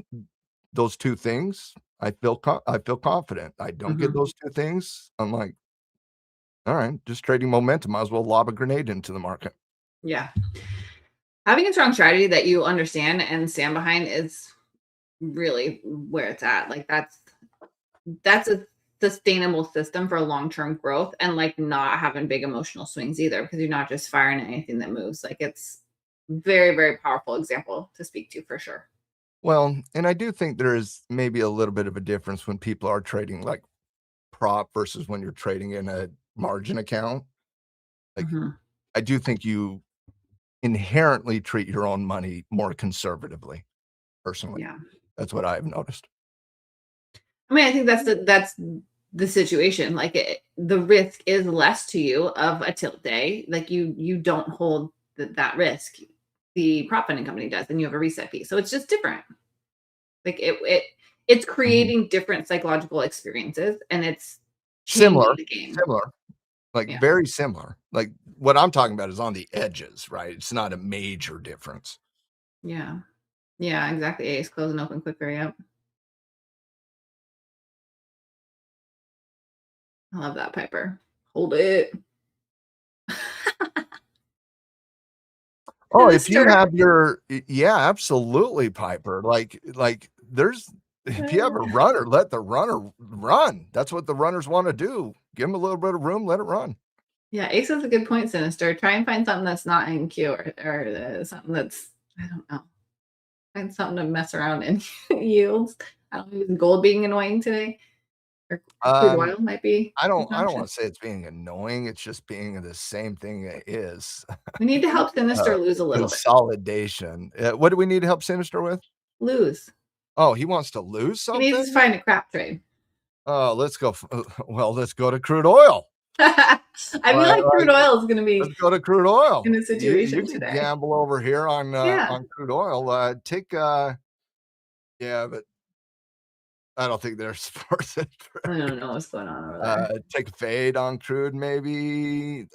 2 things. I feel confident. I don't get Mhm. those 2 things. I'm like, all right, just trading momentum. Might as well lob a grenade into the market. Yeah. Having a strong strategy that you understand and stand behind is really where it's at. Like that's a sustainable system for long-term growth and like not having big emotional swings either because you're not just firing at anything that moves. Like it's very, very powerful example to speak to for sure. Well, and I do think there is maybe a little bit of a difference when people are trading like prop versus when you're trading in a margin account. Like, Mhm. I do think you inherently treat your own money more conservatively, personally. Yeah. That's what I've noticed. I mean, I think that's the situation. Like the risk is less to you of a tilt day. Like you don't hold that risk. The prop funding company does, and you have a reset fee. So it's just different. Like it's Mhm. creating different psychological experiences, and it's changing Similar, the game. similar, like, Yeah. very similar. Like, what I'm talking about is on the edges, right? It's not a major difference. Yeah. Yeah, exactly. Ace close and open quicker. Yep. I love that Piper. Hold it. Oh, if you Sinister. have your yeah, absolutely, Piper. Like, there's if you have a runner, let the runner run. That's what the runners wanna do. Give them a little bit of room, let it run. Yeah, Ace is a good point, Sinister. Try and find something that's not in Q or something that's I don't know. Find something to mess around in yields. I don't know, is gold being annoying today? Or crude Um, oil might be I don't consumption. wanna say it's being annoying, it's just being the same thing it is. We need to help Uh, Sinister lose a little bit. consolidation. What do we need help Sinister with? Lose. Oh, he wants to lose He needs to something? find a crap trade. Oh, well, let's go to crude oil. I feel like crude oil is gonna Let's be go to crude oil. in a You situation can today. gamble over here Yeah. on crude oil. Yeah, but I don't think they're sports it. I don't know what's going on over there. Take a fade on crude, maybe.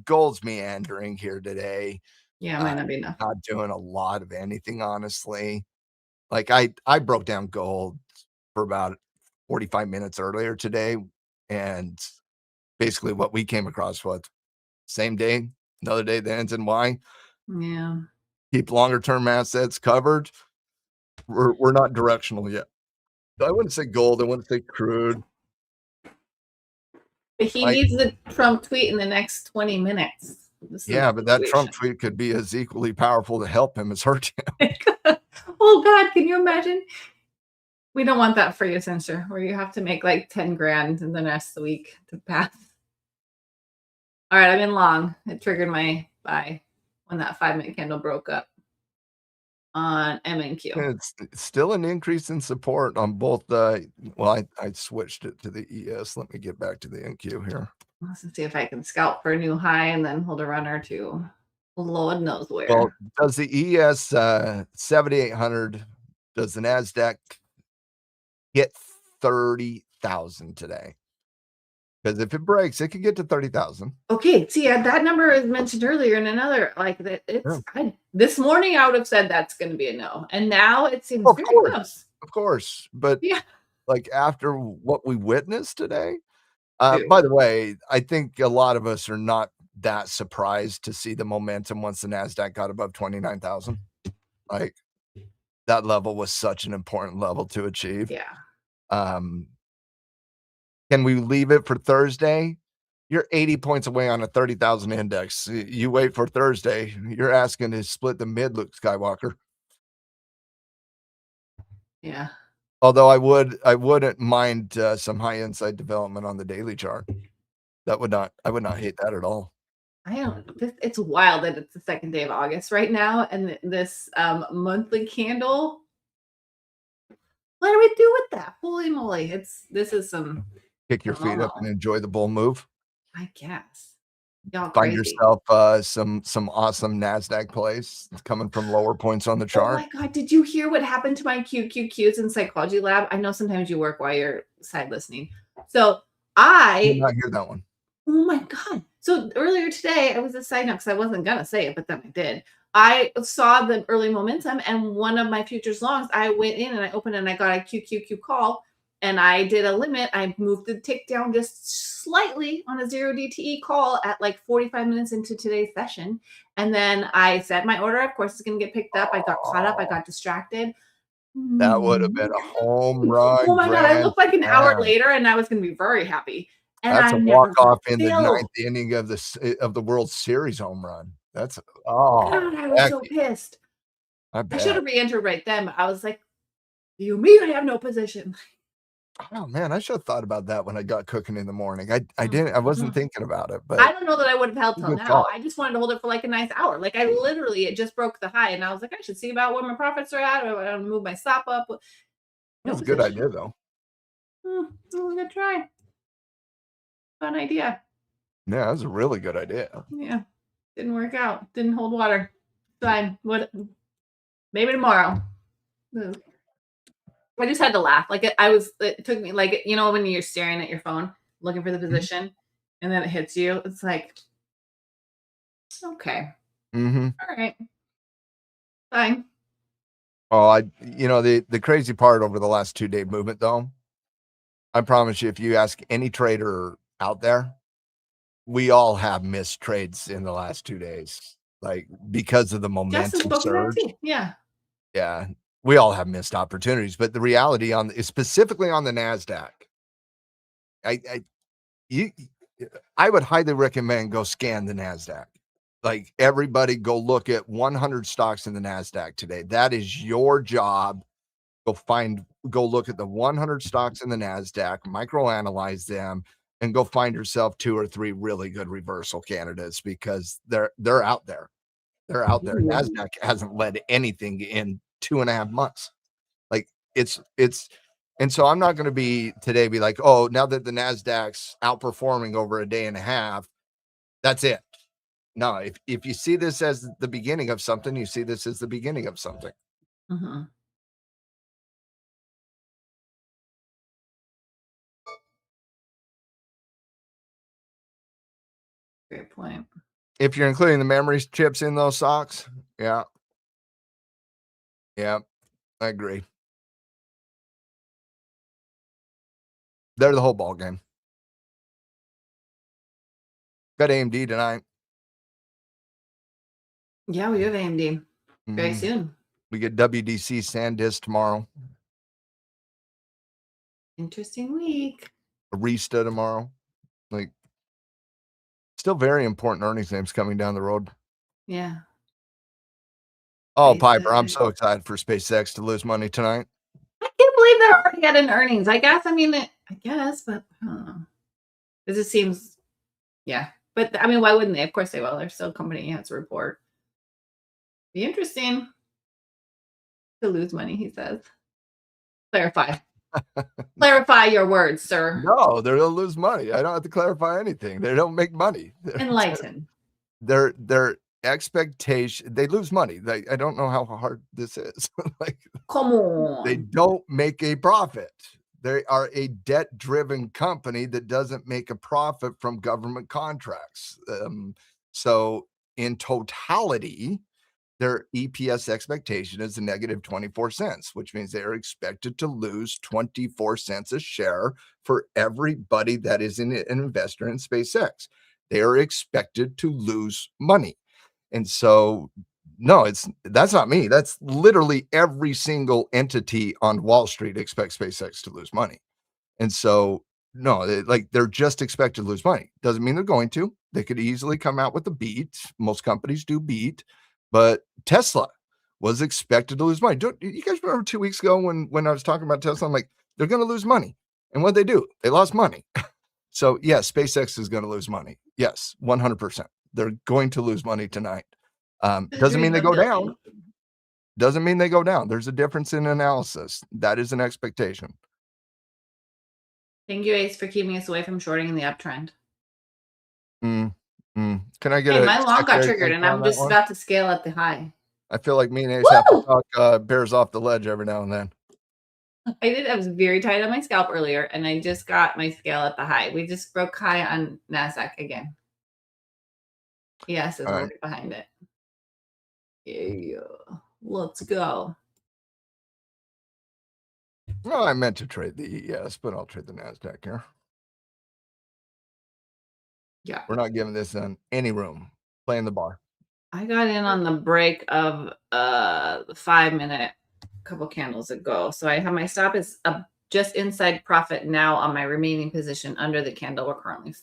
Gold's meandering here today. Yeah, it Uh, might not be enough. Not doing a lot of anything, honestly. Like I broke down gold for about 45 minutes earlier today, and basically what we came across was same day, another day that ends in Y. Yeah. Keep longer term assets covered. We're not directional yet. I wouldn't say gold, I wouldn't say crude. But he Like, needs the Trump tweet in the next 20 minutes. This is yeah, the but that Trump situation. tweet could be as equally powerful to help him as hurt him. Oh God, can you imagine? We don't want that for you, censor, where you have to make like 10 grand in the rest of the week to pass. All right, I'm in long. It triggered my buy when that 5-minute candle broke up on MNQ. It's still an increase in support on both the well, I switched it to the ES. Let me get back to the NQ here. Let's see if I can scalp for a new high and then hold a runner to Lord knows Well, where. does the ES 7,800, does the NASDAQ hit 30,000 today? Because if it breaks, it could get to 30,000. Okay, see, that number is mentioned earlier in another like that. Yeah. This morning I would have said that's going to be a no, and now it seems Of very course, close. of course. But Yeah, like after what we witnessed today, by dude. the way, I think a lot of us are not that surprised to see the momentum once the NASDAQ got above 29,000. Like that level was such an important level to achieve. Yeah. Um, can we leave it for Thursday? You're 80 points away on a 30,000 index. You wait for Thursday. You're asking to split the mid, Luke Skywalker. Yeah. Although I wouldn't mind some high inside development on the daily chart. I would not hate that at all. I don't. It's wild that it's the second day of August right now, and this monthly candle. What do we do with that? Holy moly! This is some. Kick your feet up and enjoy the bull move. I guess. Y'all Find crazy. yourself some awesome Nasdaq plays coming from lower points on the Oh chart. my god! Did you hear what happened to my QQQs in psychology lab? I know sometimes you work while you're side listening. So I did not hear that one. Oh my god! So earlier today, I was a side note because I wasn't gonna say it, but then I did. I saw the early momentum, and one of my futures longs, I went in and I opened and I got a QQQ call, and I did a limit. I moved the tick down just slightly on a 0 DTE call at like 45 minutes into today's session, and then I set my order. Of course, it's gonna get picked up. I got caught up. I got distracted. That would have been a home run. Oh my god! I looked like an hour later, and I was gonna be very happy. And that's a walk-off in the 9th inning of the World Series home run. That's God, I was so pissed. I should have re-entered right then, but I was like, you mean I have no position? Oh man, I should have thought about that when I got cooking in the morning. I wasn't thinking about it, but I don't know that I would have held till now. I just wanted to hold it for like a nice hour. Like I literally, it just broke the high, and I was like, I should see about where my profits are at, or I don't move my stop up. That's a good idea, though. It was a good try. Fun idea. Yeah, that was a really good idea. Yeah, didn't work out. Didn't hold water. Fine. What? Maybe tomorrow. I just had to laugh. Like it took me like when you're staring at your phone looking for the position, and then it hits you. It's like, okay, all right, fine. Oh, the crazy part over the last 2-day movement, though, I promise you, if you ask any trader out there, we all have missed trades in the last 2 days, like because of the momentum surge. Yeah. Yeah. We all have missed opportunities, but the reality is specifically on the NASDAQ. I would highly recommend go scan the NASDAQ. Like everybody go look at 100 stocks in the NASDAQ today. That is your job. Go look at the 100 stocks in the NASDAQ, microanalyze them, and go find yourself 2 or 3 really good reversal candidates because they're out there. They're out there. NASDAQ hasn't led anything in 2.5 months. Like and so I'm not going to be like, oh, now that the NASDAQ's outperforming over a day and a half, that's it. No, if you see this as the beginning of something, you see this as the beginning of something. Great point. If you're including the memory chips in those stocks, yeah. Yeah, I agree. They're the whole ball game. Got AMD tonight. Yeah, we have AMD very soon. We get WDC SanDisk tomorrow. Interesting week. Arista tomorrow. Like, still very important earnings names coming down the road. Yeah. Oh, Piper, I'm so excited for SpaceX to lose money tonight. I can't believe they're already at an earnings. I guess, but I don't know. It just seems, yeah. But I mean, why wouldn't they? Of course they will. They're still a company. Has a report. Be interesting to lose money, he says. Clarify. Clarify your words, sir. No, they'll lose money. I don't have to clarify anything. They don't make money. Enlighten. Their expectation, they lose money. I don't know how hard this is. Like, come on. They don't make a profit. They are a debt-driven company that doesn't make a profit from government contracts. So in totality, their EPS expectation is a negative 24 cents, which means they are expected to lose 24 cents a share for everybody that is an investor in SpaceX. They are expected to lose money. And so, no, that's not me. That's literally every single entity on Wall Street expects SpaceX to lose money. And so No, they're just expected to lose money. Doesn't mean they're going to. They could easily come out with a beat. Most companies do beat, but Tesla was expected to lose money. You guys remember 2 weeks ago when I was talking about Tesla? I'm like, they're going to lose money, and what they do? They lost money. So yes, SpaceX is going to lose money. Yes, 100%. They're going to lose money tonight. Doesn't mean they go down. Doesn't mean they go down. There's a difference in analysis. That is an expectation. Thank you, Ace, for keeping us away from shorting in the uptrend. Can I get Hey, a my long got secondary triggered, and thinker on I'm that just one? about to scale at the high. I feel like me and Ace have to talk bears off the ledge every now and then. I was very tight on my scalp earlier, and I just got my scale at the high. We just broke high on NASDAQ again. Yes, is All right behind it. Yeah, let's go. Well, I meant to trade the ES, but I'll trade the NASDAQ here. Yeah. We're not giving this any room. Playing the bar. I got in on the break of the 5 minute couple candles ago. So I have my stop is just inside profit now on my remaining position under the candle we're currently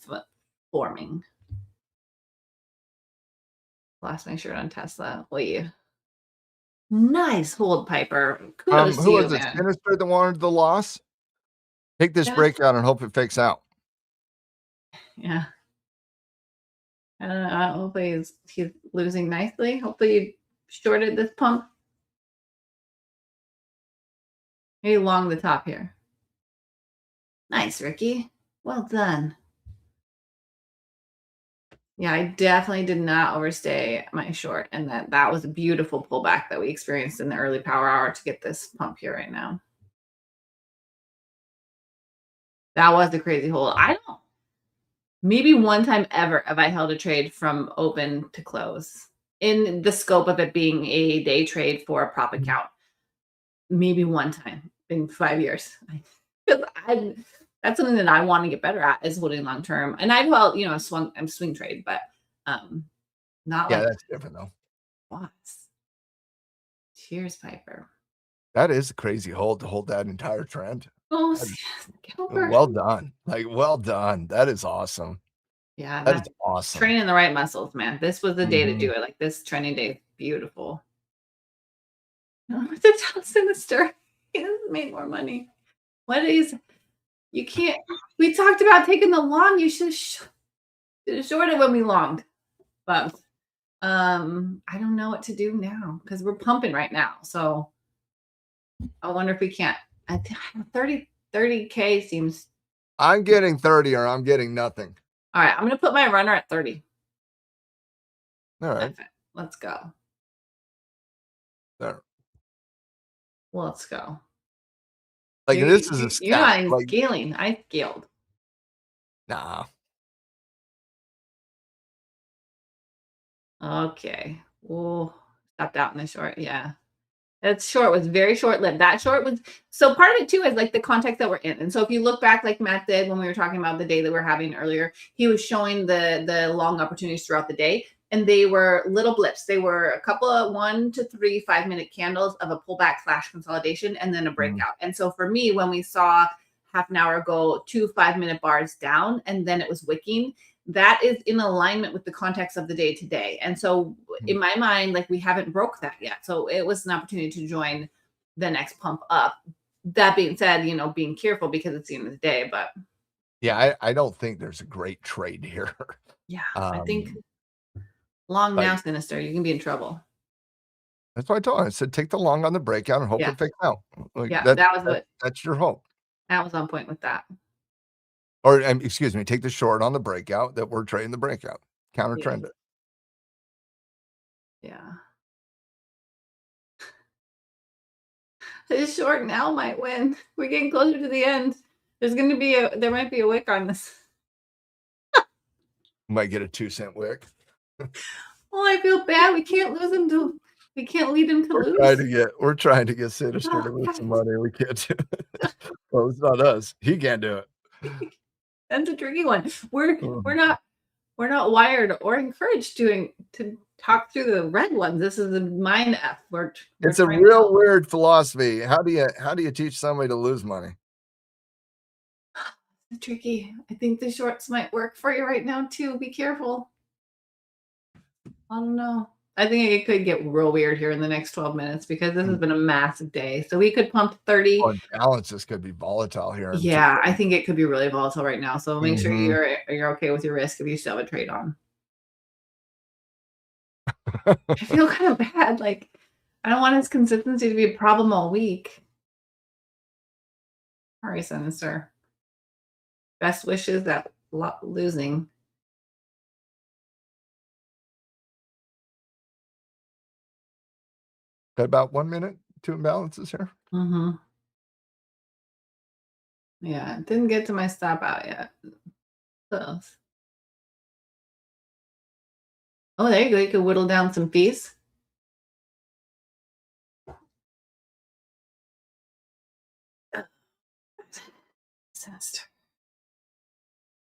forming. Lost my shirt on Tesla. Wait. Nice hold, Piper. Kudos to Who you, was it? man. Sinister that wanted the loss? Take this breakout and hope it fakes out. Yeah. Hopefully he's losing nicely. Hopefully you shorted this pump. Maybe long the top here. Nice, Ricky. Well done. Yeah, I definitely did not overstay my short, and that was a beautiful pullback that we experienced in the early power hour to get this pump here right now. That was a crazy hold. Maybe one time ever have I held a trade from open to close in the scope of it being a day trade for a prop account. Maybe one time in 5 years. That's something that I want to get better at, is holding long term. And I've held, swing trade, but not like that's different though. lots. Cheers, Piper. That is a crazy hold to hold that entire trend. Oh, well done. Well done. That is awesome. Yeah, that's awesome. Training the right muscles, man. This was the day to do it. Like this training day, beautiful. To tell Sinister, he hasn't made more money. You can't. We talked about taking the long. You should have shorted when we longed, but I don't know what to do now because we're pumping right now. So I wonder if we can't. 30K seems. I'm getting 30 or I'm getting nothing. All right, I'm gonna put my runner at 30. All right, let's go. There. Let's go. Like this is a stat. You're not even scaling. I scaled. Nah. Okay. Oh, stopped out in the short. Yeah. That short was very short-lived. That short was so part of it too is like the context that we're in. And so if you look back, like Matt did when we were talking about the day that we're having earlier, he was showing the long opportunities throughout the day, and they were little blips. They were a couple of 1 to 3 5-minute candles of a pullback / consolidation, and then a breakout. And so for me, when we saw half an hour ago 2 5-minute bars down, and then it was wicking, that is in alignment with the context of the day today. And so in my mind, like we haven't broke that yet. So it was an opportunity to join the next pump up. That being said, being careful because it's the end of the day, but yeah, I don't think there's a great trade here. Yeah. I think long now, Sinister, you can be in trouble. That's what I told him. I said, take the long on the breakout and hope it fakes out. That's your hope. That was on point with that. Or excuse me, take the short on the breakout that we're trading the breakout. Counter trend it. Yeah. This short now might win. We're getting closer to the end. There might be a wick on this. Might get a 2-cent wick. Well, I feel bad. We can't lead him to lose. We're trying to get Sinister to lose some money. We can't do it. Well, it's not us. He can't do it. That's a tricky one. We're not wired or encouraged to talk through the red ones. This is a mind F. It's a real weird philosophy. How do you teach somebody to lose money? Tricky. I think the shorts might work for you right now too. Be careful. I don't know. I think it could get real weird here in the next 12 minutes because this has been a massive day. So we could pump 30. Well, balances could be volatile here. Yeah, I think it could be really volatile right now. So make sure Mhm. you're okay with your risk if you still have a trade on. I feel kind of bad. Like I don't want his consistency to be a problem all week. Sorry, Sinister. Best wishes at losing. Got about 1 minute, 2 imbalances here. Mm-hmm. Yeah, didn't get to my stop out yet. Close. Oh, there you go. You could whittle down some fees. Sinister.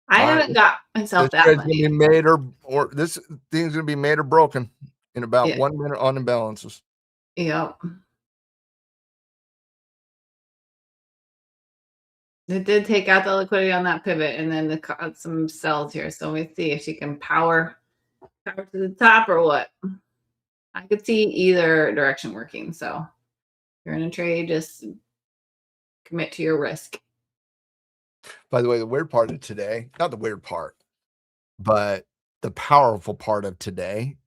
I All right. haven't got This myself that trade's gonna be money. made or this thing's gonna be made or broken in about Yeah. 1 minute on imbalances. Yep. It did take out the liquidity on that pivot and then some sells here. So let me see if she can power to the top or what. I could see either direction working. So if you're in a trade, just commit to your risk. By the way, the weird part of today, not the weird part, but the powerful part of today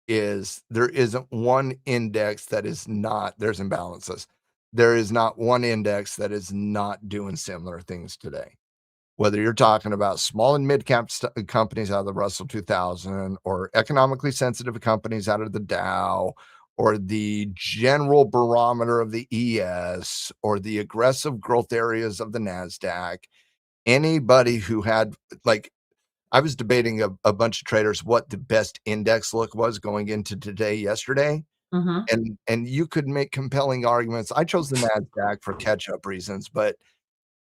is there isn't one index that is not there's imbalances. There is not one index that is not doing similar things today. Whether you're talking about small and mid cap companies out of the Russell 2000 or economically sensitive companies out of the Dow or the general barometer of the ES or the aggressive growth areas of the NASDAQ, anybody who had like I was debating a bunch of traders what the best index look was going into today yesterday, Mm-hmm. and you could make compelling arguments. I chose the NASDAQ for catch-up reasons, but,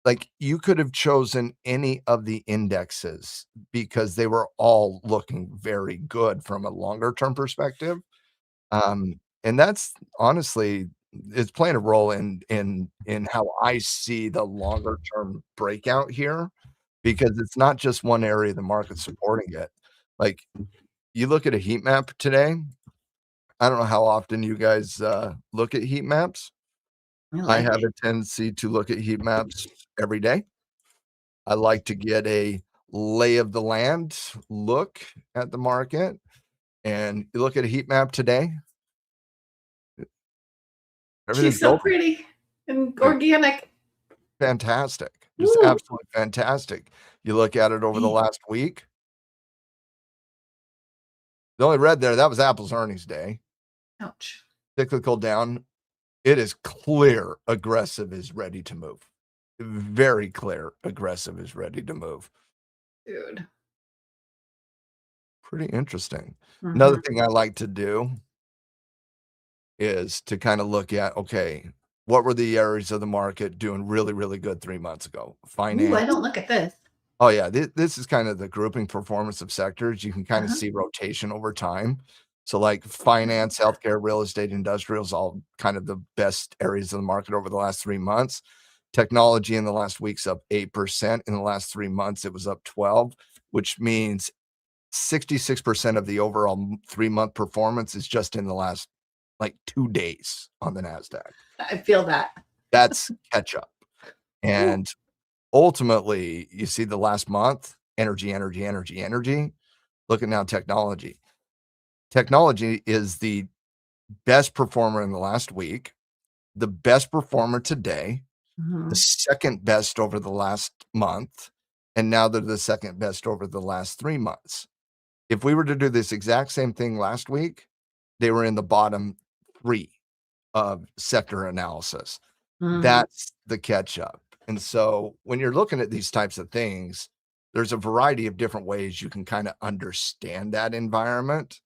like, you could have chosen any of the indexes because they were all looking very good from a longer term perspective, and that's honestly it's playing a role in how I see the longer term breakout here because it's not just one area of the market supporting it. Like, you look at a heat map today, I don't know how often you guys, look at heat maps. I I like have it. a tendency to look at heat maps every day. I like to get a lay of the land look at the market, and you look at a heat map today, everything's She's so golden. pretty and Dude, organic. fantastic, just Woo. absolutely fantastic. You look at it over the last week, the only red there, that was Apple's earnings day. Ouch. Cyclical down. It is clear aggressive is ready to move. Very clear aggressive is ready to move. Dude. Pretty interesting. Another Mm-hmm. thing I like to do is to kind of look at, okay, what were the areas of the market doing really, really good 3 months ago? Ooh, I Finance. don't look at this. Oh, yeah, this is kind of the grouping performance of sectors. You can kind of Uh-huh. see rotation over time. So, like, finance, healthcare, real estate, industrials, all kind of the best areas of the market over the last 3 months. Technology in the last week's up 8%. In the last 3 months, it was up 12, which means 66% of the overall 3-month performance is just in the last, like, 2 days on the Nasdaq. I feel that. That's catch up. Ooh. And ultimately, you see the last month, energy, energy, energy, energy. Look at now technology. Technology is the best performer in the last week, the best performer today, the Mhm. second best over the last month, and now they're the second best over the last 3 months. If we were to do this exact same thing last week, they were in the bottom 3 of sector analysis. Mm. That's the catch up. And so when you're looking at these types of things, there's a variety of different ways you can kind of understand that environment.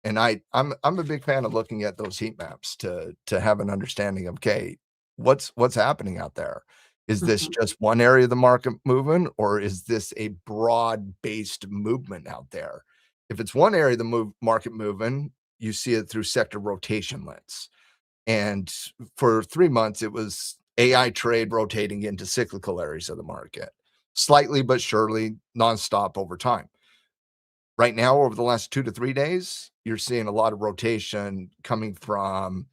And I'm a big fan of looking at those heat maps to have an understanding of, okay, what's happening out there? Is this Mhm. just one area of the market moving, or is this a broad-based movement out there? If it's one area of the market moving, you see it through sector rotation lens. And for 3 months, it was AI trade rotating into cyclical areas of the market. slightly but surely nonstop over time. Right now, over the last 2 to 3 days, you're seeing a lot of rotation coming from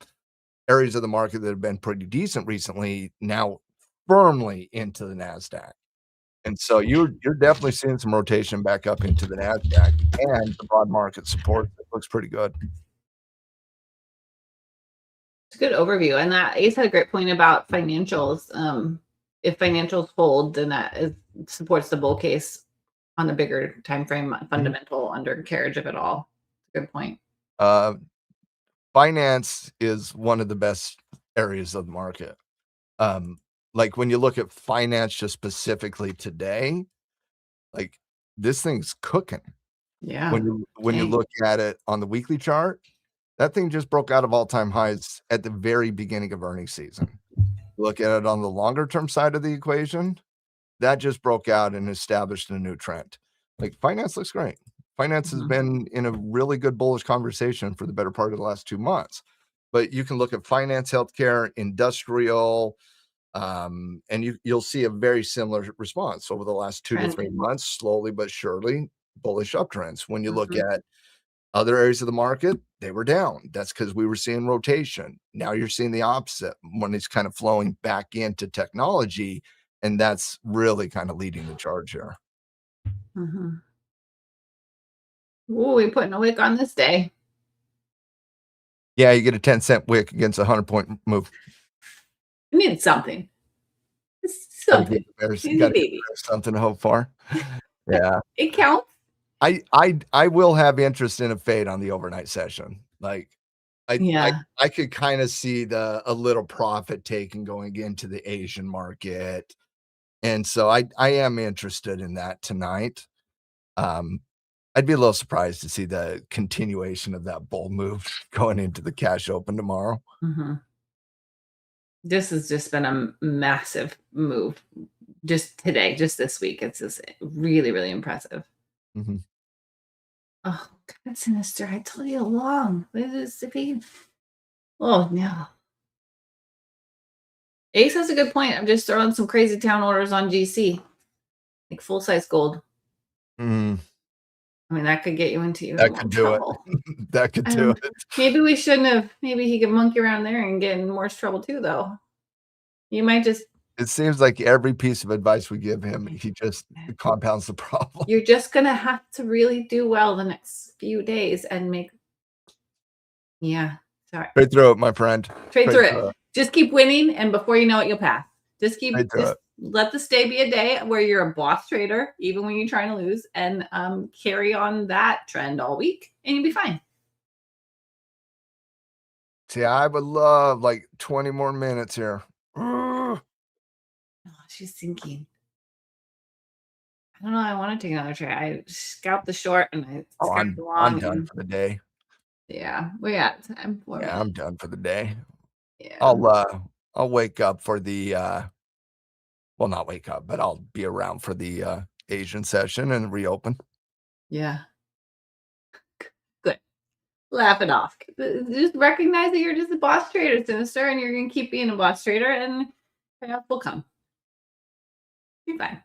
areas of the market that have been pretty decent recently, now firmly into the Nasdaq. And so you're definitely seeing some rotation back up into the Nasdaq, and the broad market support. It looks pretty good. It's a good overview, and that Ace had a great point about financials. If financials hold, then supports the bull case on the bigger time frame, fundamental undercarriage of it all. Good point. Uh, Finance is one of the best areas of the market. Like, when you look at finance just specifically today, like, this thing's cooking. Yeah. When you Dang. look at it on the weekly chart, that thing just broke out of all-time highs at the very beginning of earnings season. Look at it on the longer term side of the equation, that just broke out and established a new trend. Like, finance looks great. Finance has been in a really good bullish conversation for the better part of the last 2 months. But you can look at finance, healthcare, industrial, and you'll see a very similar response over the last 2 to 3 Trending. months, slowly but surely, bullish uptrends. When you look Mhm. at other areas of the market, they were down. That's because we were seeing rotation. Now you're seeing the opposite, when it's kind of flowing back into technology, and that's really kind of leading the charge here. Mhm. Ooh, we putting a wick on this day. Yeah, you get a 10-cent wick against a 100-point move. We need something. It's Gotta give something. the Bears Easy gotta give the baby. Bears something to hope for. Yeah. It counts. I will have interest in a fade on the overnight session. Like, Yeah. I could kinda see a little profit taking going into the Asian market, and so I am interested in that tonight. Um, I'd be a little surprised to see the continuation of that bull move going into the cash open tomorrow. Mhm. This has just been a massive move. Just today, just this week. It's just really, really impressive. Mhm. Oh, God, sinister. I told you along. This is if he oh no. Ace has a good point. I'm just throwing some crazy town orders on GC, like full size gold. Mm, I mean, that could get you into even that more could do it. trouble. That could do Um, it. maybe we shouldn't have. Maybe he could monkey around there and get in more trouble too, though. You might just It seems like every piece of advice we give him, he just compounds the problem. you're just gonna have to really do well the next few days and make yeah, sorry. Straight through it, my friend. Trade Straight through it. through it. Just keep winning, and before you know it, you'll pass. Straight through Just it. let this day be a day where you're a boss trader, even when you're trying to lose, and carry on that trend all week, and you'll be fine. See, I would love, like, 20 more minutes here. Ugh. Oh, she's sinking. I don't know. I want to take another trade. I scalped the short and I Oh, scalped the I'm long, done and for the day. yeah, we're at time. 4 minutes. Yeah, I'm done for the day. Yeah, I'll wake up for well, not wake up, but I'll be around for the, Asian session and reopen. yeah. Good. Laugh it off. Just recognize that you're just a boss trader, sinister, and you're gonna keep being a boss trader, and payoff will come. Be fine.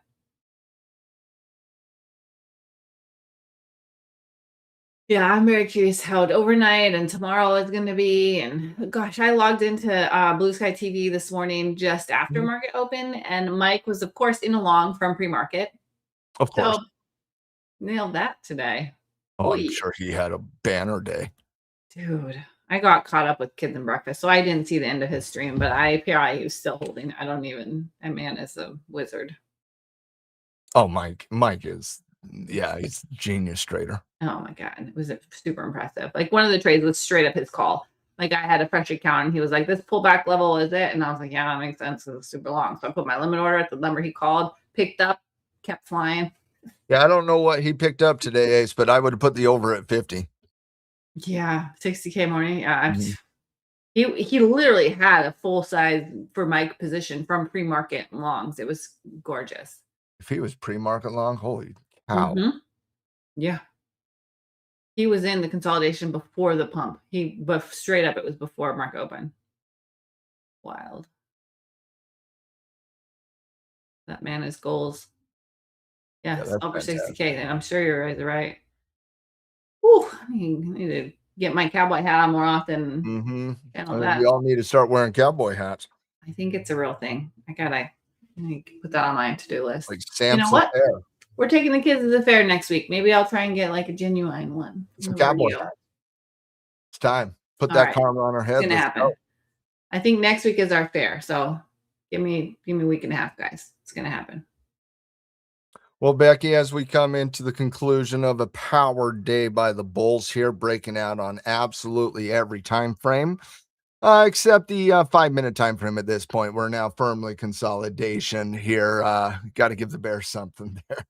Yeah, I'm very curious how overnight and tomorrow is going to be. And gosh, I logged into BluSky TV this morning just after Mhm. market open, and Mike was, of course, in along from pre-market. Of course. So nailed that today. Oh, I'm Oy, sure he had a banner day. dude, I got caught up with kids and breakfast, so I didn't see the end of his stream. But he was still holding. I don't even. That man is a wizard. Oh, Mike is yeah, he's genius trader. Oh my god, it was super impressive. Like one of the trades was straight up his call. Like I had a fresh account and he was like, "This pullback level is it?" And I was like, "Yeah, that makes sense. It's super long." So I put my limit order at the number he called, picked up, kept flying. Yeah, I don't know what he picked up today, Ace, but I would have put the over at 50. Yeah, 60K morning. Yeah, Mhm. he literally had a full size for Mike position from pre market longs. It was gorgeous. If he was pre-market long, holy cow. Hmm. Yeah, he was in the consolidation before the pump. But straight up, it was before market open. Wild. That man is goals. Yes, that's over fantastic. 60K. And I'm sure you're right. Whew, I need to get my cowboy hat on more often Mm-hmm. and I all mean, we that. all need to start wearing cowboy hats, I think it's a real thing. I need to put that on my to-do list. like You know Samson what? Bear, We're taking the kids to the fair next week. Maybe I'll try and get like a genuine one from some the cowboy rodeo. hats. It's time. Put All that right, karma on our it's head. gonna Let's happen. go. I think next week is our fair, so give me a week and a half, guys. It's gonna happen. Well, Becky, as we come into the conclusion of a power day by the Bulls here, breaking out on absolutely every time frame, except the 5 minute time frame at this point. We're now firmly consolidation here. Got to give the Bears something there.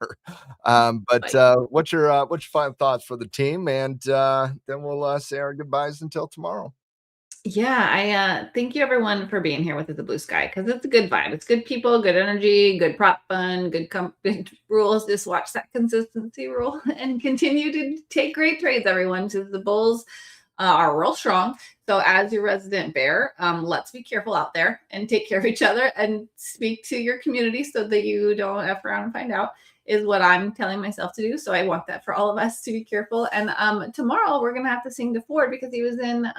But Like, what's your final thoughts for the team? And then we'll say our goodbyes until tomorrow. yeah, I thank you everyone for being here with the Blue Sky because it's a good vibe. It's good people, good energy, good prop fun, good rules. Just watch that consistency rule and continue to take great trades, everyone. Because the Bulls are real strong. So as your resident bear, let's be careful out there and take care of each other and speak to your community so that you don't F around and find out is what I'm telling myself to do. So I want that for all of us to be careful. And tomorrow we're gonna have to sing to Ford because he was in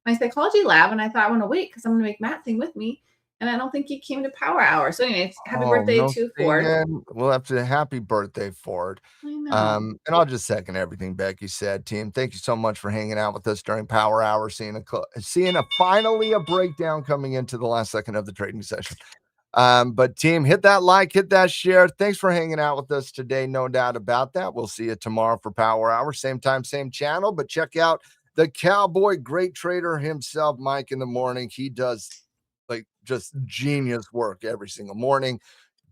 my psychology lab, and I thought I want to wait because I'm gonna make Matt sing with me. And I don't think he came to Power Hour. So, anyways, happy Oh, birthday no to Ford. singing. We'll have to happy birthday, Ford. I know. And I'll just second everything Becky said. Team, thank you so much for hanging out with us during Power Hour, seeing a finally a breakdown coming into the last second of the trading session. But team, hit that like, hit that share. Thanks for hanging out with us today. No doubt about that. We'll see you tomorrow for Power Hour, same time, same channel. But check out the cowboy great trader himself, Mike, in the morning. He does like just genius work every single morning.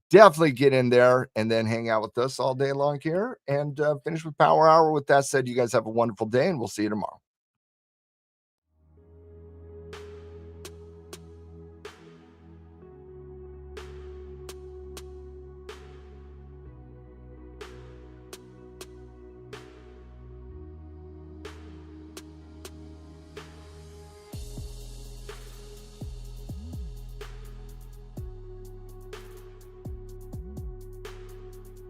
Definitely get in there and then hang out with us all day long here and finish with Power Hour. With that said, you guys have a wonderful day and we'll see you tomorrow.